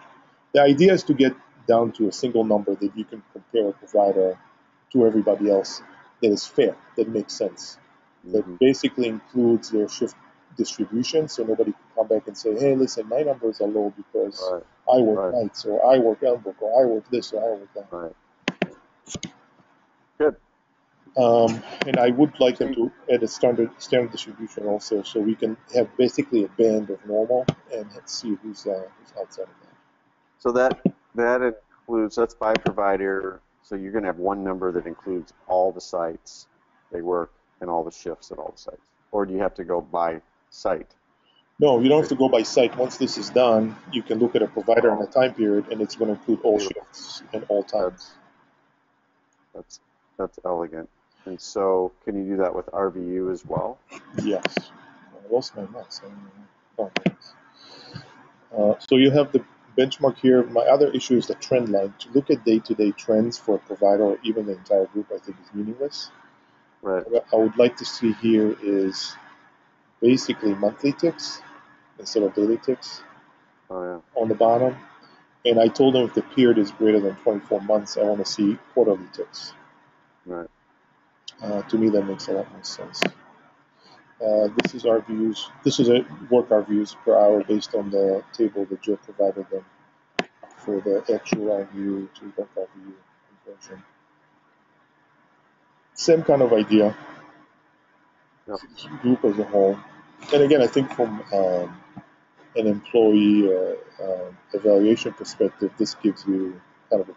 The idea is to get down to a single number that you can compare a provider to everybody else that is fair, that makes sense, that basically includes their shift distribution, so nobody can come back and say, hey, listen, my numbers are low because I work nights, or I work Elmbrook, or I work this, or I work that. Right. Good. And I would like them to add a standard distribution also, so we can have basically a band of normal and see who's outside of that. So that includes, that's by provider, so you're going to have one number that includes all the sites they work in all the shifts at all the sites? Or do you have to go by site? No, you don't have to go by site. Once this is done, you can look at a provider and a time period, and it's going to include all Beautiful. shifts and all times. That's elegant. And so, can you do that with RVU as well? Yes. I lost my mouse. Oh, so you have the benchmark here. My other issue is the trend line. To look at day-to-day trends for a provider or even the entire group, I think is meaningless. Right. What I would like to see here is basically monthly ticks instead of daily ticks Oh yeah. on the bottom. And I told them if the period is greater than 24 months, I want to see quarterly ticks. Right. To me, that makes a lot more sense. This is our views. This is a work our views per hour based on the table that Joe provided them for the actual RVU to work RVU conversion. Same kind of idea. Yep. Group as a whole. And again, I think from an employee evaluation perspective, this gives you kind of an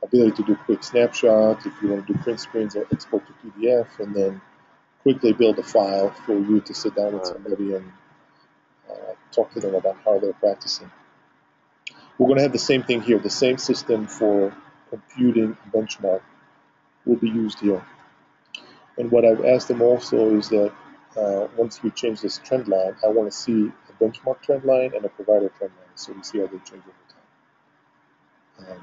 ability to do quick snapshots if you want to do print screens or export to PDF, and then quickly build a file for you to sit down with somebody and talk to them about how they're practicing. We're going to have the same thing here. The same system for computing benchmark will be used here. And what I've asked them also is that once we change this trend line, I want to see a benchmark trend line and a provider trend line, so we see how they change over time.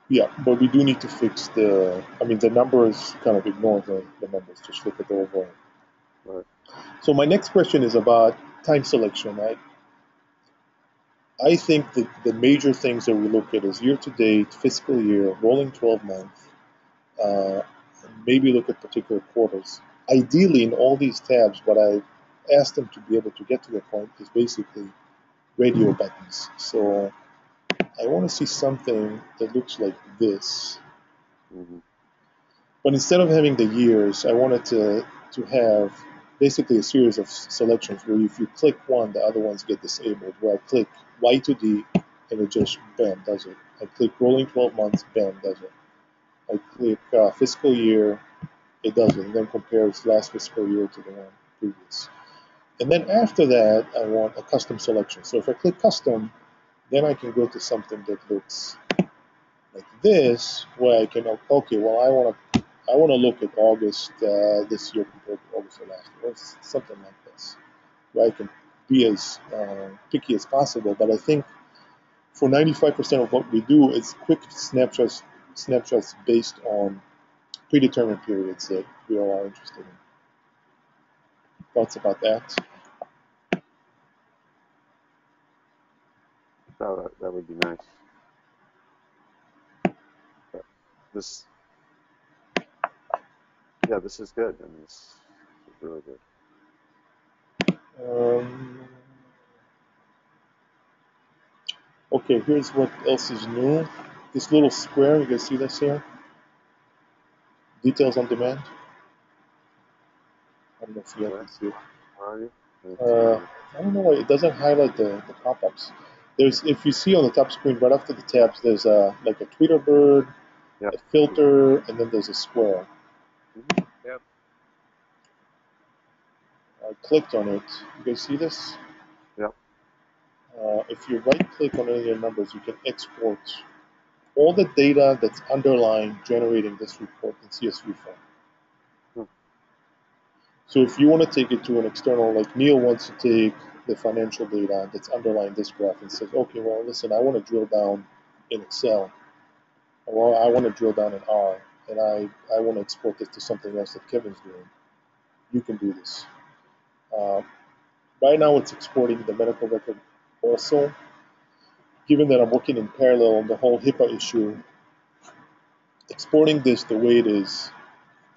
Yeah, but we do need to fix the numbers, kind of ignore the numbers, just look at the overall. Right. So my next question is about time selection. I think that the major things that we look at is year-to-date, fiscal year, rolling 12 months, maybe look at particular quarters. Ideally, in all these tabs, what I've asked them to be able to get to the point is basically radio buttons. So I want to see something that looks like this. Mm-hmm. But instead of having the years, I wanted to have basically a series of selections where if you click one, the other ones get disabled. Where I click Y to D, and it just, bam, does it. I click rolling 12 months, bam, does it. I click fiscal year, it does it, and then compares last fiscal year to the one previous. And then after that, I want a custom selection. So if I click custom, then I can go to something that looks like this, where I can, okay, well, I want to look at August this year compared to August of last year, or something like this, where I can be as picky as possible. But I think for 95% of what we do is quick snapshots based on predetermined periods that we all are interested in. Thoughts about that? That would be nice. This is good. I mean, this is really good. Okay, here's what else is new. This little square, you guys see this here? Details on demand. I don't know if you guys can see it. Where are you? I don't know why it doesn't highlight the pop-ups. There's, if you see on the top screen right after the tabs, there's like a Tweeterbird, Yep. a filter, and then there's a square. Mm-hmm. Yep. I clicked on it. You guys see this? Yep. If you right-click on any of your numbers, you can export all the data that's underlying generating this report in CSV form. So if you want to take it to an external, like Neil wants to take the financial data that's underlying this graph and says, okay, well, listen, I want to drill down in Excel, or I want to drill down in R, and I want to export this to something else that Kevin's doing, you can do this. Right now it's exporting the medical record also. Given that I'm working in parallel on the whole HIPAA issue, exporting this the way it is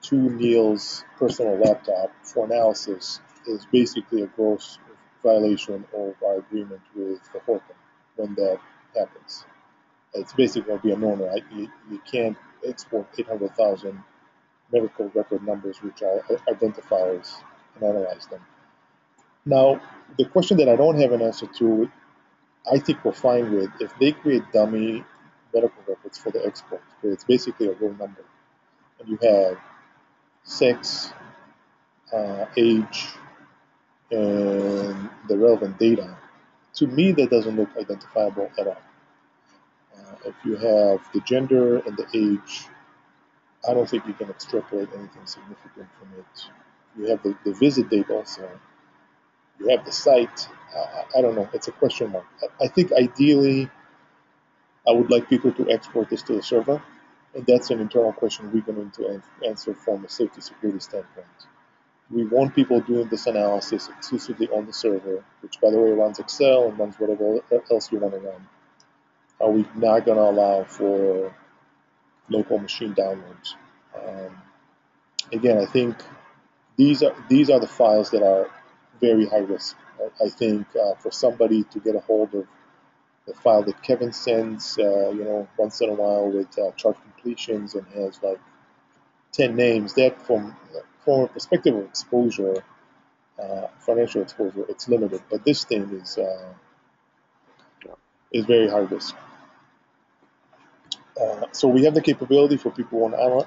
to Neil's personal laptop for analysis is basically a gross violation of our agreement with the Horton when that happens. It's basically going to be a no-no. You can't export 800,000 medical record numbers, which are identifiers, and analyze them. Now, the question that I don't have an answer to, I think we're fine with, if they create dummy medical records for the export, where it's basically a real number, and you have sex, age, and the relevant data. To me, that doesn't look identifiable at all. If you have the gender and the age, I don't think you can extrapolate anything significant from it. You have the visit date also. You have the site. I don't know. It's a question mark. I think ideally, I would like people to export this to the server, and that's an internal question we're going to answer from a safety security standpoint. We want people doing this analysis exclusively on the server, which, by the way, runs Excel and runs whatever else you want to run. Are we not going to allow for local machine downloads? Again, I think these are the files that are very high risk. I think for somebody to get a hold of the file that Kevin sends, once in a while with chart completions and has like 10 names, that from a perspective of exposure, financial exposure, it's limited. But this thing is very high risk. So we have the capability for people who want to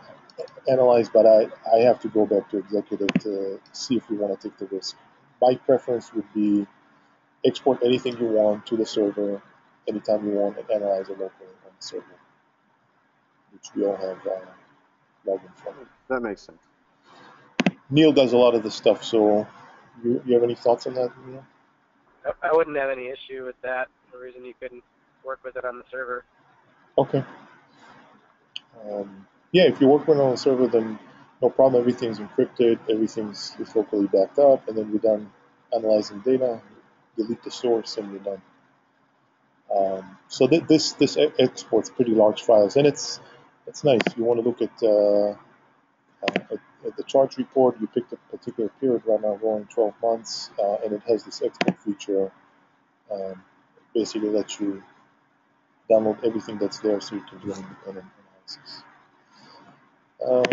analyze, but I have to go back to executive to see if we want to take the risk. My preference would be export anything you want to the server anytime you want and analyze it locally on the server, which we all have login for. That makes sense. Neil does a lot of this stuff, so you have any thoughts on that, Neil? I wouldn't have any issue with that. The reason you couldn't work with it on the server. Okay. Yeah, if you work with it on the server, then no problem. Everything's encrypted, everything's locally backed up, and then you're done analyzing data, delete the source, and you're done. So this exports pretty large files, and it's nice. You want to look at the charge report. You picked a particular period right now, going 12 months, and it has this export feature. Basically, lets you download everything that's there, so you can do an independent analysis. I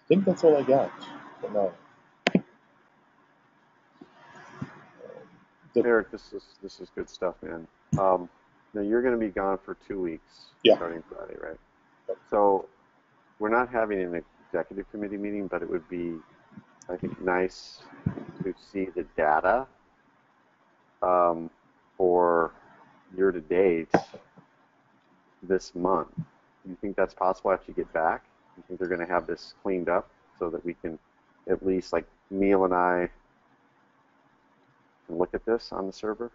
think that's all I got for now. Eric, this is good stuff, man. Now you're going to be gone for 2 weeks, starting Friday, right? Yep. So we're not having an executive committee meeting, but it would be, I think, nice to see the data for year-to-date this month. Do you think that's possible after you get back? Do you think they're going to have this cleaned up so that we can at least, like Neil and I, can look at this on the server?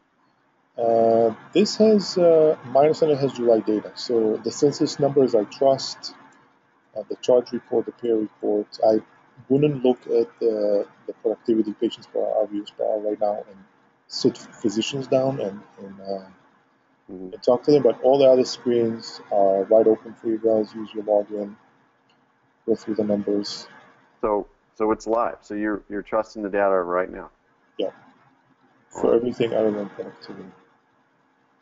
This has, my understanding has July data. So the census numbers I trust, the charge report, the payer report. I wouldn't look at the productivity patients per hour, reviews per hour right now and sit physicians down and talk to them. But all the other screens are wide open for you guys. Use your login, go through the numbers. So it's live. So you're trusting the data right now. Yeah. For everything other than productivity.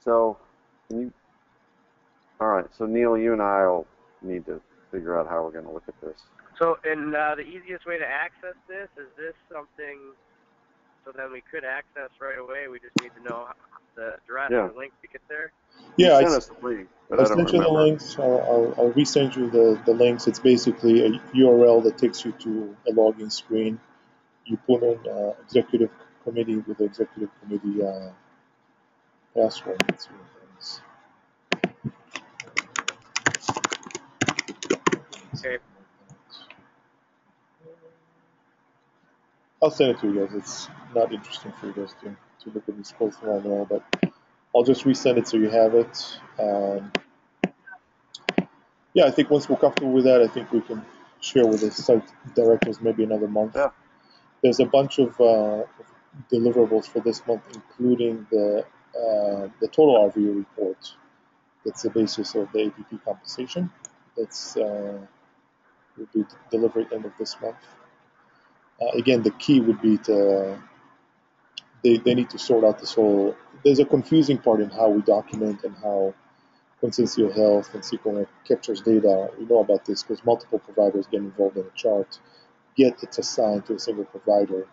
So, all right. So Neil, you and I will need to figure out how we're going to look at this. So, and the easiest way to access this, is this something? So then we could access right away. We just need to know the address or the link to get there. Yeah, you sent us the link, but I don't sent you the links. I'll resend you the links. It's basically a URL that takes you to a login screen. You put in executive committee with the executive committee password. Let's see what that is. Okay. I'll send it to you guys. It's not interesting for you guys to look at these posts right now, but I'll just resend it so you have it. Yeah, I think once we're comfortable with that, I think we can share with the site directors maybe another month. Yeah. There's a bunch of deliverables for this month, including the total RVU report. That's the basis of the APP compensation. That's will be delivered end of this month. Again, the key would be they need to sort out this whole. There's a confusing part in how we document and how Consensus Health and SQL captures data. We know about this because multiple providers get involved in a chart, yet it's assigned to a single provider.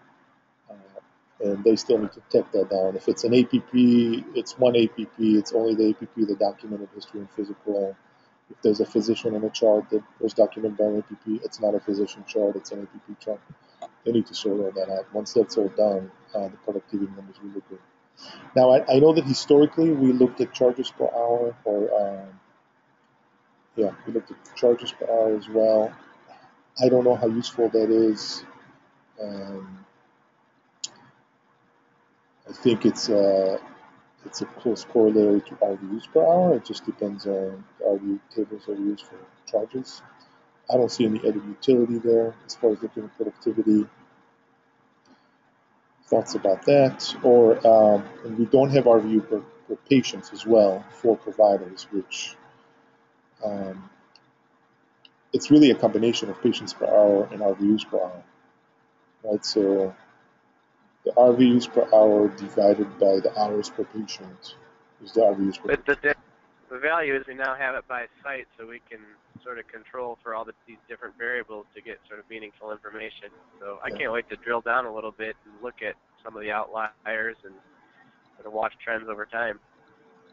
and they still need to take that down. If it's an APP, it's one APP. It's only the APP, the documented history and physical. If there's a physician in a chart that was documented by an APP, it's not a physician chart, it's an APP chart. They need to sort all that out. Once that's all done, the productivity numbers will look good. Now, I know that historically we looked at charges per hour, we looked at charges per hour as well. I don't know how useful that is. I think it's a close corollary to RVUs per hour. It just depends on the RVU tables that we use for charges. I don't see any added utility there as far as looking at productivity. Thoughts about that? And we don't have RVU per patients as well for providers, which it's really a combination of patients per hour and RVUs per hour, right? So the RVUs per hour divided by the hours per patient is the RVUs per patient. But the value is we now have it by site, so we can sort of control for all these different variables to get sort of meaningful information. So I can't wait to drill down a little bit and look at some of the outliers and sort of watch trends over time.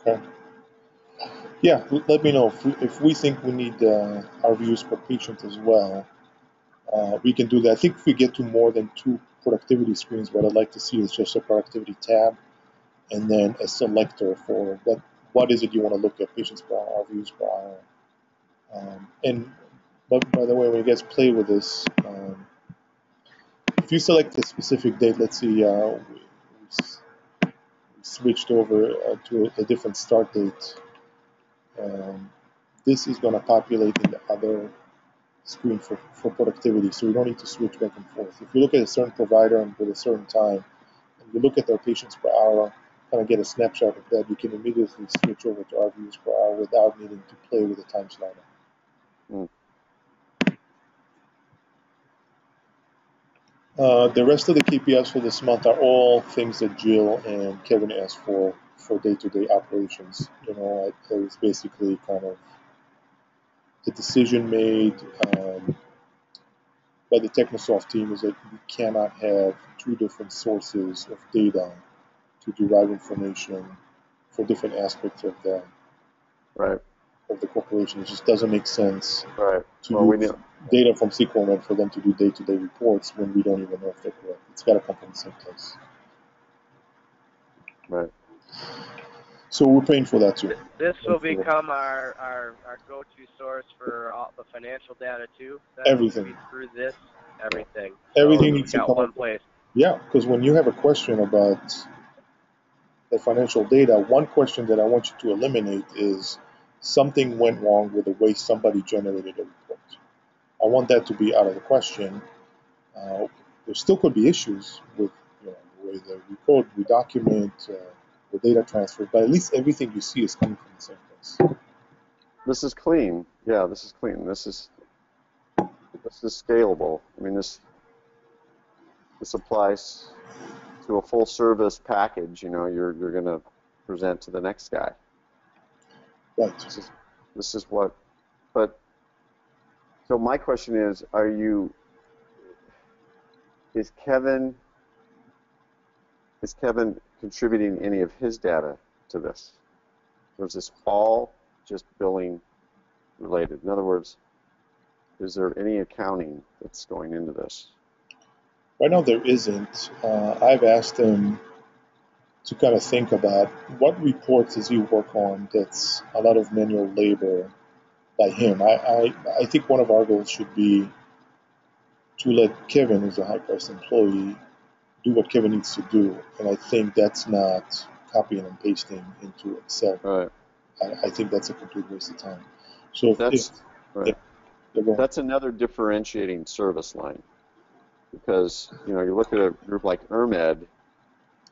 Okay. Yeah, let me know if we think we need RVUs per patient as well. We can do that. I think if we get to more than 2 productivity screens, what I'd like to see is just a productivity tab and then a selector for what is it you want to look at, patients per hour, RVUs per hour. But by the way, when you guys play with this, if you select a specific date, let's see, we switched over to a different start date. This is going to populate in the other screen for productivity, so we don't need to switch back and forth. If you look at a certain provider and with a certain time, and you look at their patients per hour, kind of get a snapshot of that, you can immediately switch over to RVUs per hour without needing to play with the time slider. The rest of the KPIs for this month are all things that Jill and Kevin asked for day-to-day operations. It was basically kind of the decision made by the Technosoft team is that we cannot have 2 different sources of data to derive information for different aspects of the corporation. It just doesn't make sense to use data from SQLnet for them to do day-to-day reports when we don't even know if they're correct. It's got to come from the same place. Right. So we're paying for that too. This will become our go-to source for all the financial data too. Everything. Through this, everything. Everything needs to come one place. Yeah, because when you have a question about the financial data, one question that I want you to eliminate is something went wrong with the way somebody generated a report. I want that to be out of the question. There still could be issues with the way that we code, we document, the data transfer, but at least everything you see is coming from the same place. This is clean. Yeah, this is clean. This is scalable. I mean, this applies to a full service package. You're going to present to the next guy. Right. This is what. But so my question is, is Kevin contributing any of his data to this? Or is this all just billing related? In other words, is there any accounting that's going into this? Right now there isn't. I've asked him to kind of think about what reports does he work on that's a lot of manual labor by him. I think one of our goals should be to let Kevin, who's a high-priced employee, do what Kevin needs to do. And I think that's not copying and pasting into Excel. Right. I think that's a complete waste of time. So that's another differentiating service line. Because, you look at a group like ERMED,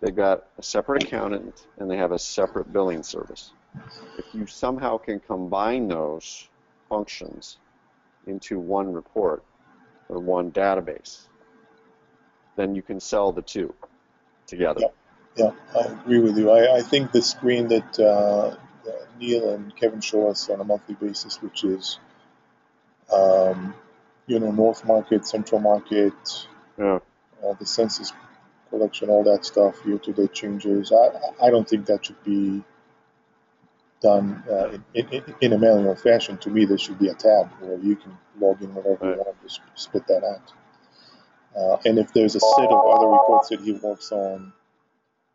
they've got a separate accountant and they have a separate billing service. If you somehow can combine those functions into one report or one database, then you can sell the two together. Yeah, I agree with you. I think the screen that Neil and Kevin show us on a monthly basis, which is North Market, Central Market, the census collection, all that stuff, year-to-date changes. I don't think that should be done in a manual fashion. To me, there should be a tab where you can log in whenever you Right. want to just spit that out. And if there's a set of other reports that he works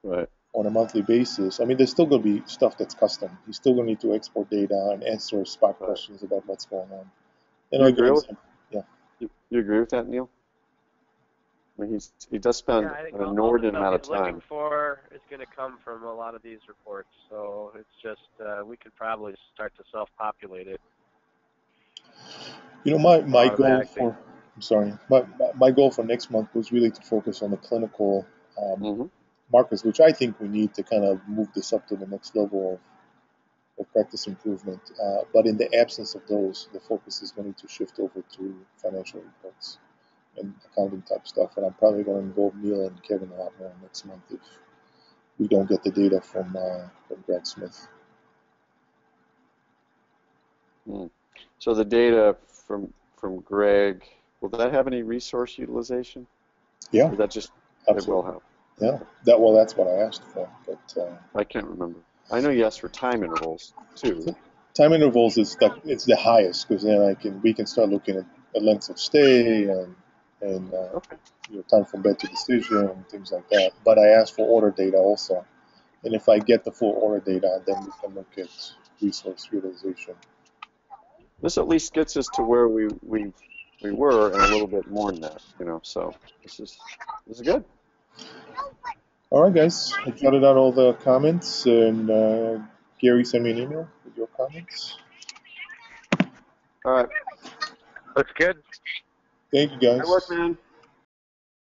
Right. on a monthly basis, I mean, there's still going to be stuff that's custom. He's still going to need to export data and answer spot Right. questions about what's going on. You I'll give agree an with? example. Yeah. You agree with that, Neil? I mean, he does spend Yeah, I think an all the inordinate stuff amount of he's looking time. for is going to come from a lot of these reports. So it's just we could probably start to self-populate it. You know, my goal Automatically. for, I'm sorry, my goal for next month was really to focus on the clinical Mm-hmm. markers, which I think we need to kind of move this up to the next level of practice improvement. But in the absence of those, the focus is going to shift over to financial reports and accounting type stuff. And I'm probably going to involve Neil and Kevin a lot more next month if we don't get the data from Greg Smith. Mm. So the data from Greg, will that have any resource utilization? Yeah, Or that just absolutely. it will have? Yeah, that's what I asked for. But I can't remember. I know you asked for time intervals too. time intervals is it's the highest because then we can start looking at lengths of stay and Okay. time from bed to decision and things like that. But I asked for order data also, and if I get the full order data, then we can look at resource utilization. This at least gets us to where we were and a little bit more than that, So this is good. All right, guys, I jotted out all the comments, and Gary sent me an email with your comments. All right. Looks good. Thank you, guys. Good work, man.